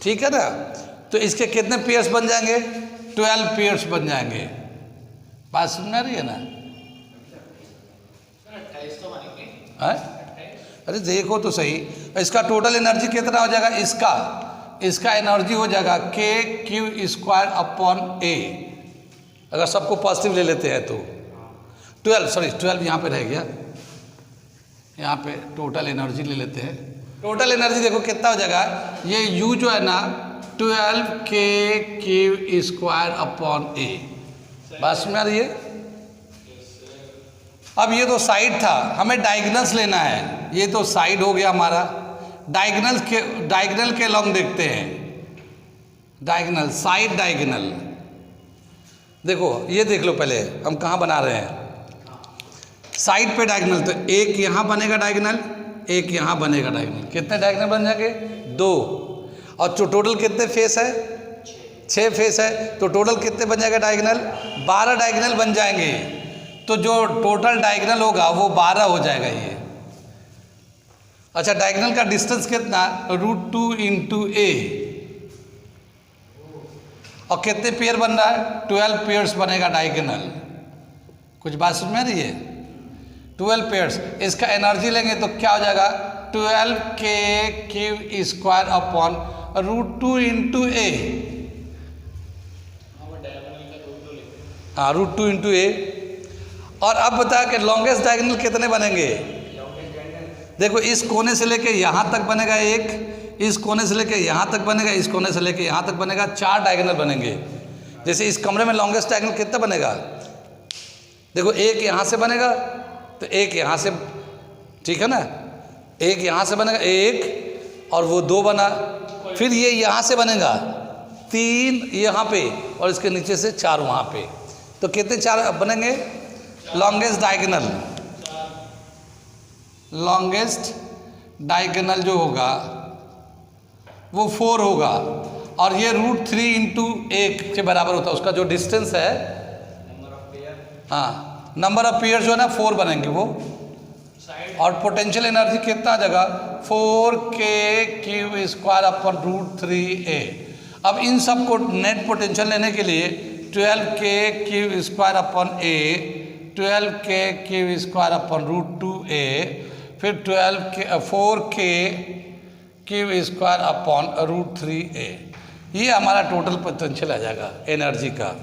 S1: ठीक है ना। तो इसके कितने पेयर्स बन जाएंगे? 12 पेयर्स बन जाएंगे। बात समझ में आ रही है ना? अरे देखो तो सही, इसका टोटल एनर्जी कितना हो जाएगा? इसका एनर्जी हो जाएगा k² अपॉन a। अगर सबको पॉजिटिव ले लेते हैं तो 12 यहाँ पे रह गया, यहाँ पे टोटल एनर्जी ले लेते हैं। टोटल एनर्जी देखो कितना हो जाएगा, ये U जो है ना 12k² अपॉन a। बात समझ में आ रही है? अब ये तो साइड था, हमें डायगोनल्स लेना है। ये तो साइड हो गया हमारा। डायगोनल के लॉन्ग देखते हैं, डायगोनल, साइड डायगोनल। देखो ये देख लो, पहले हम कहाँ बना रहे हैं, साइड पे डायगोनल। तो एक यहाँ बनेगा डायगोनल, एक यहाँ बनेगा डायगोनल। कितने डायगोनल बन जाएंगे? 2। और जो टोटल कितने फेस है? 6 फेस है, तो टोटल कितने बन जाएगा डायगोनल? 12 डायगोनल बन जाएंगे। तो जो टोटल डायगोनल होगा वो 12 हो जाएगा ये। अच्छा, डायगोनल का डिस्टेंस कितना? √2 इंटू a। और कितने पेयर बन रहा है? 12 पेयर्स बनेगा डायगोनल। कुछ बात समझ में आ रही है? 12 पेयर्स। इसका एनर्जी लेंगे तो क्या हो जाएगा? 12k² upon √2 into a। हाँ, √2 इंटू a। और अब बता कि लॉन्गेस्ट डायगोनल कितने बनेंगे? देखो, इस कोने से लेके यहाँ तक बनेगा एक, इस कोने से लेके यहाँ तक बनेगा, इस कोने से लेके यहाँ तक बनेगा। 4 डायगोनल बनेंगे। जैसे इस कमरे में लॉन्गेस्ट डायगोनल कितना बनेगा? देखो, एक यहाँ से बनेगा, तो एक यहाँ से, ठीक है ना, एक यहाँ से बनेगा, एक, और वो 2 बना। फिर ये यहाँ से बनेगा 3 यहाँ पे, और इसके नीचे से 4 वहाँ पे। तो कितने 4 बनेंगे? लॉन्गेस्ट डायगोनल जो होगा वो 4 होगा। और ये √3 इंटू 1 के बराबर होता है। उसका जो डिस्टेंस है, हाँ, नंबर ऑफ पेयर जो है ना 4 बनेंगे वो। और पोटेंशियल एनर्जी कितना आ जाएगा? 4k² upon √3a। अब इन सब को नेट पोटेंशियल लेने के लिए 12k² upon a, 12k² upon √2a, फिर 4k² अपॉन √3a। ये हमारा टोटल पोटेंशियल आ जाएगा एनर्जी का।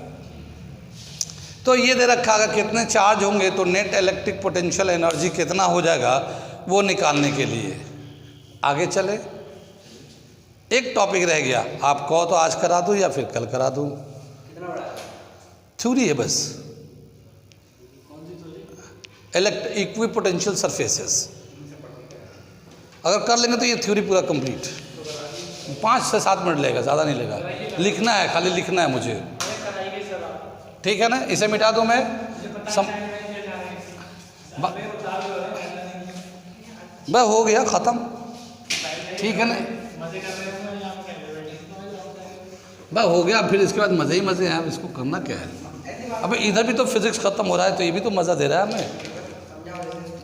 S1: तो ये दे रखा है कितने चार्ज होंगे तो नेट इलेक्ट्रिक पोटेंशियल एनर्जी कितना हो जाएगा वो निकालने के लिए। आगे चले, एक टॉपिक रह गया, आप कहो तो आज करा दूं या फिर कल करा दूं। थ्योरी है बस, इक्विपोटेंशियल सरफेसेस। अगर कर लेंगे तो ये थ्योरी पूरा कंप्लीट 5 से 7 मिनट लगेगा, ज़्यादा नहीं लगेगा। लिखना है, खाली लिखना है मुझे, ठीक है ना। इसे मिटा दूं मैं बस हो गया ख़त्म, ठीक है ना। बस हो गया, फिर इसके बाद मज़े ही मज़े हैं। अब इसको करना क्या है? अबे इधर भी तो फिजिक्स ख़त्म हो रहा है, तो ये भी तो मज़ा दे रहा है हमें।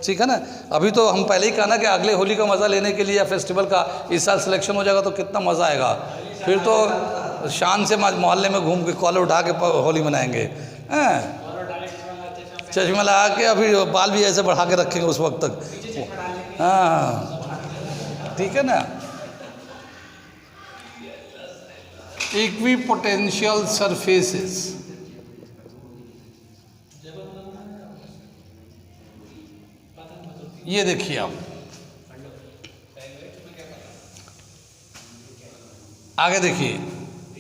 S1: ठीक है ना। अभी तो हम पहले ही कहा ना कि अगले होली का मज़ा लेने के लिए या फेस्टिवल का इस साल सिलेक्शन हो जाएगा तो कितना मज़ा आएगा, फिर तो शान से मोहल्ले में घूम के कॉलर उठा के होली मनाएंगे हैं, चश्मा लगा के, अभी बाल भी ऐसे बढ़ा के रखेंगे उस वक्त तक। हाँ ठीक है ना। इक्विपोटेंशियल सरफेसेस, ये देखिए आप आगे देखिए,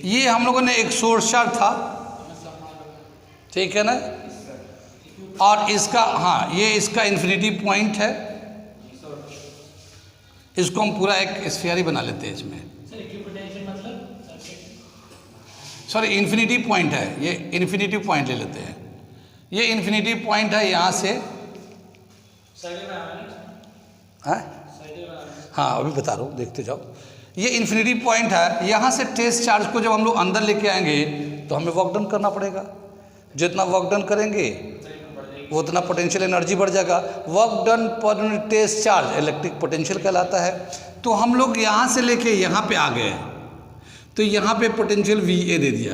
S1: ये हम लोगों ने एक सोर्स चार्ज था, ठीक है ना, और इसका, हाँ ये इसका इन्फिनिटी पॉइंट है, इसको हम पूरा एक स्फीयर ही बना लेते हैं इसमें। सॉरी इन्फिनिटी पॉइंट है, ये इन्फिनिटी पॉइंट ले लेते हैं। ये इन्फिनिटी पॉइंट है यहाँ से, हाँ अभी बता रहा हूँ, देखते जाओ। ये इन्फिनिटी पॉइंट है, यहाँ से टेस्ट चार्ज को जब हम लोग अंदर लेके आएंगे तो हमें वर्क डन करना पड़ेगा। जितना वर्क डन करेंगे वो उतना पोटेंशियल एनर्जी बढ़ जाएगा। Work done per unit test charge electric potential कहलाता है। तो हम लोग यहाँ से लेके यहाँ पे आ गए, तो यहाँ पे पोटेंशियल VA दे दिया,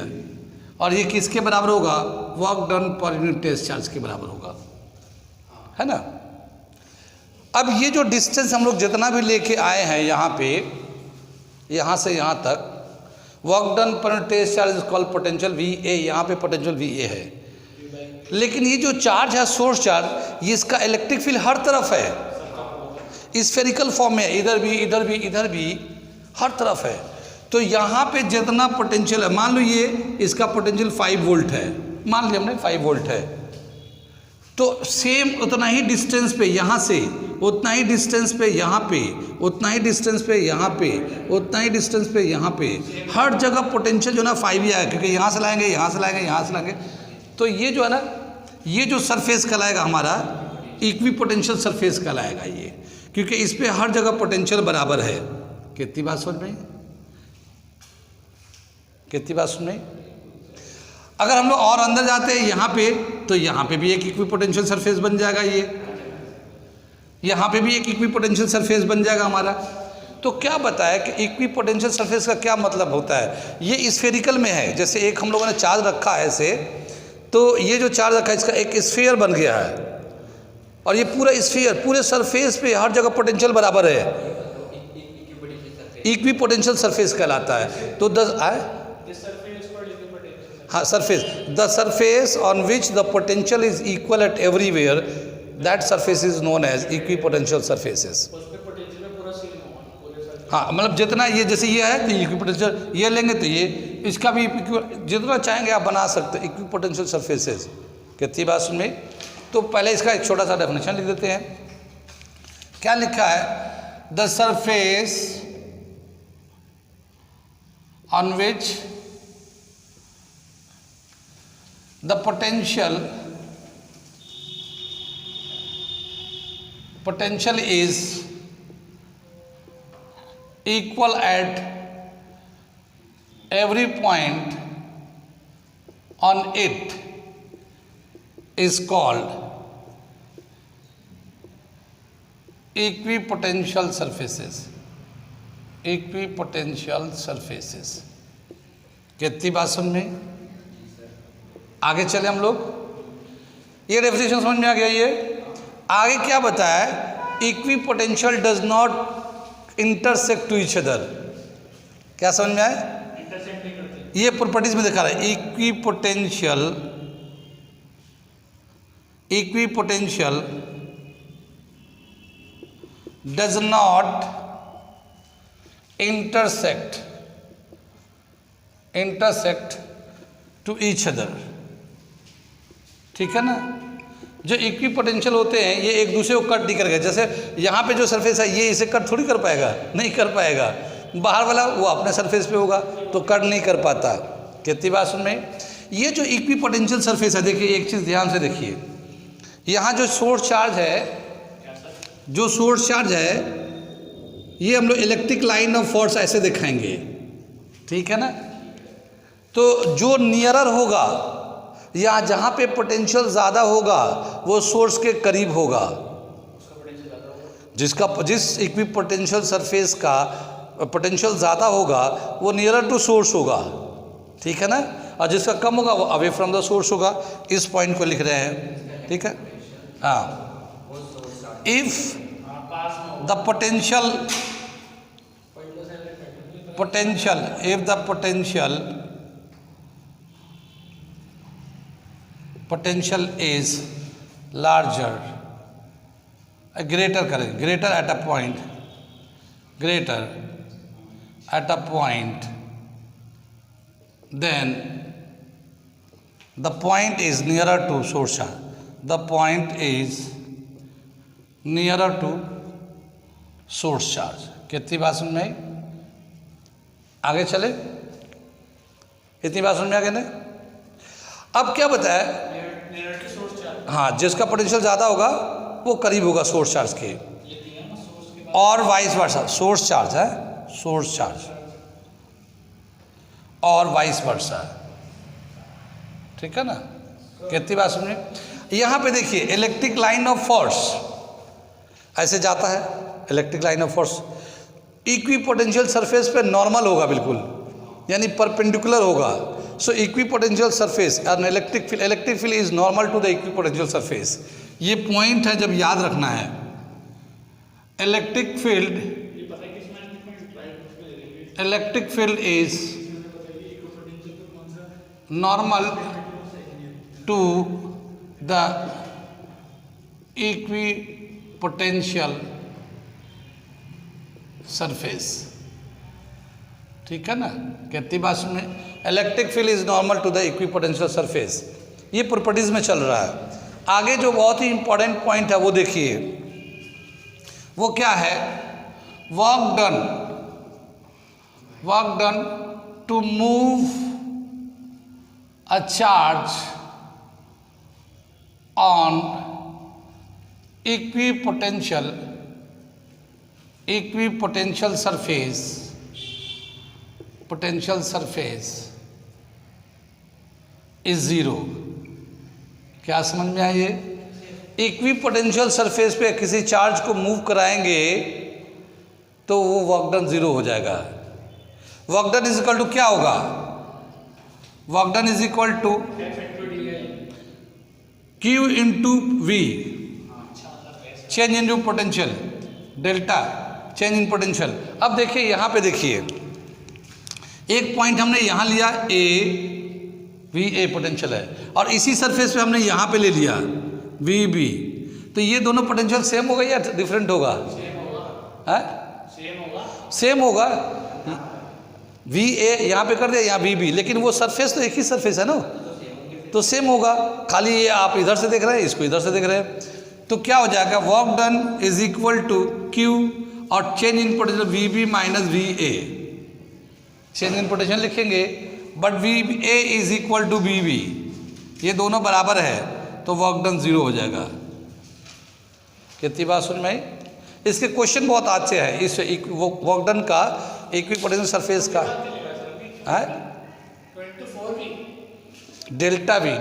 S1: और ये किसके बराबर होगा, work done per unit test charge के बराबर होगा, है ना। अब ये जो डिस्टेंस हम लोग जितना भी लेके आए हैं यहाँ पे, यहाँ से यहाँ तक, work done per unit test charge is called potential VA, यहाँ पे पोटेंशियल VA है। लेकिन ये जो चार्ज है सोर्स चार्ज, ये इसका इलेक्ट्रिक फील्ड हर तरफ है, स्फेरिकल फॉर्म में, इधर भी इधर भी इधर भी, हर तरफ है। तो यहाँ पे जितना पोटेंशियल है, मान लो ये इसका पोटेंशियल 5 वोल्ट है, मान लिया हमने 5 वोल्ट है, तो सेम उतना ही डिस्टेंस पे यहाँ से, उतना ही डिस्टेंस पे यहाँ पे, उतना ही डिस्टेंस पे यहाँ पे, उतना ही डिस्टेंस पे यहाँ पे, हर जगह पोटेंशियल जो ना 5 ही आएगा, क्योंकि यहाँ से लाएंगे, यहाँ से लाएंगे, यहाँ से लाएंगे। तो ये जो है ना, ये जो सरफेस कहलाएगा हमारा इक्विपोटेंशियल सरफेस कहलाएगा ये, क्योंकि इस पर हर जगह पोटेंशियल बराबर है। कितनी बात समझ में, कितनी बात सुन में। अगर हम लोग और अंदर जाते हैं यहाँ पे, तो यहाँ पे भी एक इक्विपोटेंशियल सरफेस बन जाएगा, ये यहाँ पे भी एक इक्विपोटेंशियल सरफेस बन जाएगा हमारा। तो क्या बताया कि इक्विपोटेंशियल सरफेस का क्या मतलब होता है। ये स्फेरिकल में है, जैसे एक हम लोगों ने चार्ज रखा है ऐसे, तो ये जो चार्ज रखा है इसका एक स्फीयर बन गया है, और ये पूरा स्फीयर पूरे सरफेस पे हर जगह पोटेंशियल बराबर है, इक्विपोटेंशियल सरफेस कहलाता है। तो हाँ surface, the surface on which the potential is equal at everywhere, that surface is known as equipotential surfaces. हाँ मतलब जितना ये, जैसे ये है तो इक्विपोटेंशियल, ये लेंगे तो ये, इसका भी जितना चाहेंगे आप बना सकते हैं इक्विपोटेंशियल सरफेसेस। कितनी बात सुन में। तो पहले इसका एक छोटा सा डेफिनेशन लिख देते हैं। क्या लिखा है, the surface on which the potential is equal at every point on it is called equipotential surfaces. Equipotential surfaces. कितनी बात समझ में। आगे चले हम लोग, ये डेफिनेशन समझ में आ गया। ये आगे क्या बताया, equipotential does not intersect to each other. क्या समझ में आया, ये प्रॉपर्टीज में दिखा रहा है। Equipotential does not intersect to each other. ठीक है ना। जो इक्विपोटेंशियल होते हैं ये एक दूसरे को कट नहीं करेगा। जैसे यहाँ पे जो सरफेस है ये इसे कट थोड़ी कर पाएगा, नहीं कर पाएगा। बाहर वाला वो अपने सरफेस पे होगा तो कट नहीं कर पाता। कितनी बात सुन में। ये जो इक्विपोटेंशियल सरफेस है, देखिए एक चीज़ ध्यान से देखिए, यहाँ जो सोर्स चार्ज है, ये हम लोग इलेक्ट्रिक लाइन ऑफ फोर्स ऐसे दिखाएंगे। ठीक है ना। तो जो नियरर होगा या जहाँ पे पोटेंशियल ज़्यादा होगा वो सोर्स के करीब होगा। जिस इक्वी पोटेंशियल सरफेस का पोटेंशियल ज़्यादा होगा वो नियरर टू सोर्स होगा, ठीक है ना, और जिसका कम होगा वो अवे फ्रॉम द सोर्स होगा। इस पॉइंट को लिख रहे हैं, ठीक है। हाँ, if the potential if the potential is larger, greater करें, greater at a point, then the point is nearer to source charge. The point is nearer to source charge. कितनी बात समझ में आई? आगे चले, इतनी बात समझ में आ गई ना? अब क्या बताया? हाँ, जिसका पोटेंशियल ज़्यादा होगा वो करीब होगा सोर्स चार्ज के, और वाइस वर्सा। सोर्स चार्ज है, सोर्स चार्ज और वाइस वर्सा, ठीक है ना? कितनी बात समझे? यहाँ पे देखिए, इलेक्ट्रिक लाइन ऑफ फोर्स ऐसे जाता है, electric line of force equipotential surface पे नॉर्मल होगा बिल्कुल, यानी परपेंडिकुलर होगा। So equipotential surface and electric field is normal to the equipotential surface. ये पॉइंट है, जब याद रखना है। Electric field is normal to the equipotential surface, ठीक है ना? कितनी बात में? Electric field is normal to the equipotential surface, ये प्रॉपर्टीज में चल रहा है। आगे जो बहुत ही इंपॉर्टेंट पॉइंट है वो देखिए, वो क्या है? Work done to move a charge on equipotential surface is zero. क्या समझ में आई? ये इक्वी पोटेंशियल सरफेस पे किसी चार्ज को मूव कराएंगे तो वो वर्क डन जीरो हो जाएगा। Work done is equal to क्या होगा? Work done is equal to Q into V, change in potential, delta change in potential. अब देखिए, यहाँ पे देखिए, एक पॉइंट हमने यहाँ लिया VA पोटेंशियल है, और इसी सरफेस पे हमने यहाँ पे ले लिया VB, तो ये दोनों पोटेंशियल सेम होगा या डिफरेंट होगा? सेम होगा। VA यहाँ पे कर दिया, यहाँ VB, लेकिन वो सरफेस तो एक ही सरफेस है ना, तो सेम होगा। खाली ये आप इधर से देख रहे हैं, इसको इधर से देख रहे हैं, तो क्या हो जाएगा? Work done is equal to Q और change in potential VB minus VA, change in potential लिखेंगे, but VA is equal to VB, ये दोनों बराबर है, तो वर्क डन जीरो हो जाएगा। कितनी बात सुन में आई? इसके क्वेश्चन बहुत अच्छे हैं, इस वर्क डन का इक्वी पोटेंशियल सरफेस का है डेल्टा भी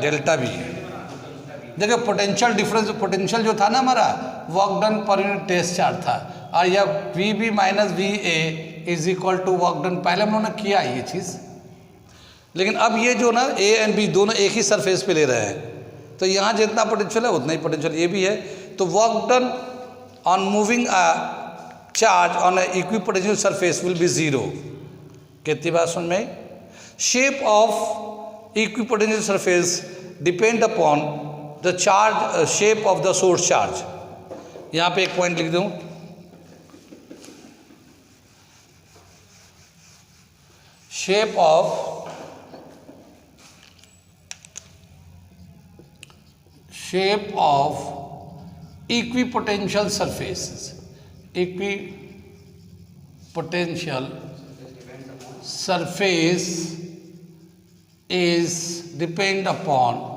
S1: देखिए, पोटेंशियल डिफरेंस, पोटेंशियल जो था ना हमारा, work done per unit test charge था, और यह VB minus VA is equal to work done, पहले हम लोगों ने किया ये चीज़, लेकिन अब ये जो ना A एंड B दोनों एक ही सरफेस पे ले रहे हैं, तो यहाँ जितना पोटेंशियल है उतना ही पोटेंशियल ये भी है, तो work done on moving a charge on a equi potential surface will be zero. कितनी बात सुन में? Shape of equi potential surface depend upon the charge shape of the source charge. यहाँ पे एक पॉइंट लिख दूँ, shape of equipotential surfaces, equipotential surface is depend upon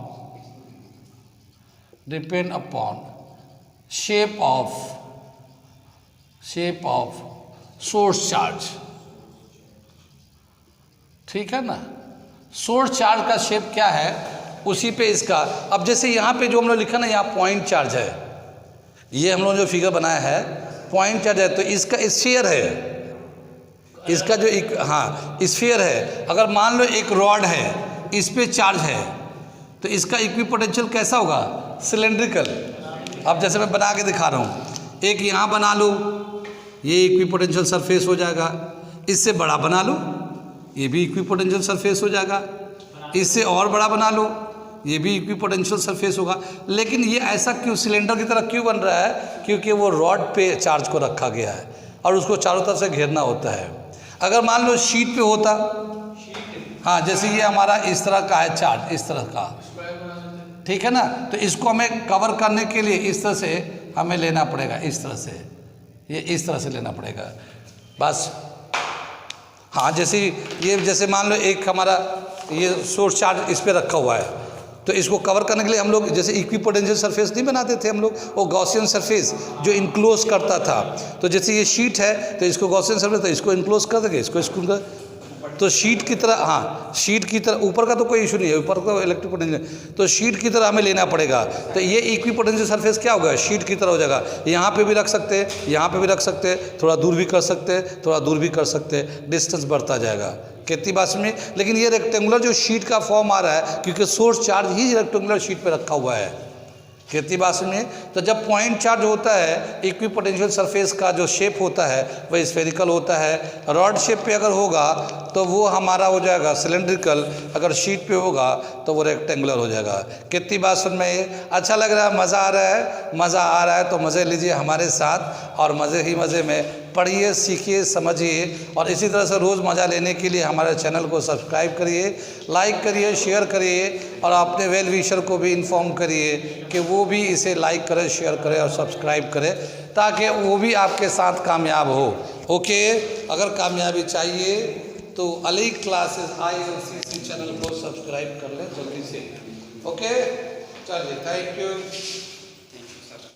S1: shape of source charge, ठीक है ना? सोर्स चार्ज का शेप क्या है उसी पे इसका। अब जैसे यहाँ पे जो हम लोग लिखा ना, यहाँ पॉइंट चार्ज है, ये हम लोग जो फिगर बनाया है पॉइंट चार्ज है तो इसका स्फीयर है, इसका जो एक हाँ स्फीयर है। अगर मान लो एक रॉड है, इस पे चार्ज है, तो इसका इक्विपोटेंशियल कैसा होगा? सिलेंड्रिकल। अब जैसे मैं बना के दिखा रहा हूँ, एक यहाँ बना लो, ये इक्विपोटेंशियल सरफेस हो जाएगा। इससे बड़ा बना लो, ये भी इक्विपोटेंशियल सरफेस हो जाएगा। इससे और बड़ा बना लो, ये भी इक्विपोटेंशियल सरफेस होगा। लेकिन ये ऐसा क्यों सिलेंडर की तरह क्यों बन रहा है? क्योंकि वो रॉड पे चार्ज को रखा गया है और उसको चारों तरफ से घेरना होता है। अगर मान लो शीट पे होता, हाँ जैसे ये हमारा इस तरह का है चार्ज, इस तरह का, ठीक है ना, तो इसको हमें कवर करने के लिए इस तरह से हमें लेना पड़ेगा, इस तरह से, ये इस तरह से लेना पड़ेगा बस। हाँ जैसे ये, जैसे मान लो एक हमारा ये सोर्स चार्ज इस पे रखा हुआ है, तो इसको कवर करने के लिए हम लोग जैसे इक्विपोटेंशियल सरफेस नहीं बनाते थे हम लोग, वो गॉसियन सरफेस जो इनक्लोज करता था। तो जैसे ये शीट है तो इसको गॉसियन सरफेस, तो इसको इनक्लोज कर देंगे, इसको स्क्रू कर, तो शीट की तरह, हाँ शीट की तरह, ऊपर का तो कोई इशू नहीं है, ऊपर का इलेक्ट्रिक पोटेंशियल, तो शीट की तरह हमें लेना पड़ेगा। तो ये इक्विपोटेंशियल सरफेस क्या होगा? शीट की तरह हो जाएगा। यहाँ पे भी रख सकते हैं, यहाँ पे भी रख सकते हैं, थोड़ा दूर भी कर सकते हैं, थोड़ा दूर भी कर सकते हैं, डिस्टेंस बढ़ता जाएगा। कितनी बात में, लेकिन ये रेक्टेंगुलर जो शीट का फॉर्म आ रहा है, क्योंकि सोर्स चार्ज ही रेक्टेंगुलर शीट पे रखा हुआ है। कितनी बात में, तो जब पॉइंट चार्ज होता है, इक्विपोटेंशियल सरफेस का जो शेप होता है वह स्फेरिकल होता है। रॉड शेप पे अगर होगा तो वो हमारा हो जाएगा सिलेंड्रिकल, अगर शीट पे होगा तो वो रेक्टेंगुलर हो जाएगा। कितनी बात सुन में अच्छा लग रहा है? मज़ा आ रहा है? मज़ा आ रहा है तो मज़े लीजिए हमारे साथ, और मज़े ही मज़े में पढ़िए, सीखिए, समझिए। और इसी तरह से रोज़ मज़ा लेने के लिए हमारे चैनल को सब्सक्राइब करिए, लाइक करिए, शेयर करिए, और अपने वेल विशर को भी इन्फॉर्म करिए कि वो भी इसे लाइक करे, शेयर करे और सब्सक्राइब करे, ताकि वो भी आपके साथ कामयाब हो। ओके, अगर कामयाबी चाहिए तो अली क्लासेस ILCC चैनल को सब्सक्राइब कर लें जल्दी से। ओके, चलिए, थैंक यू।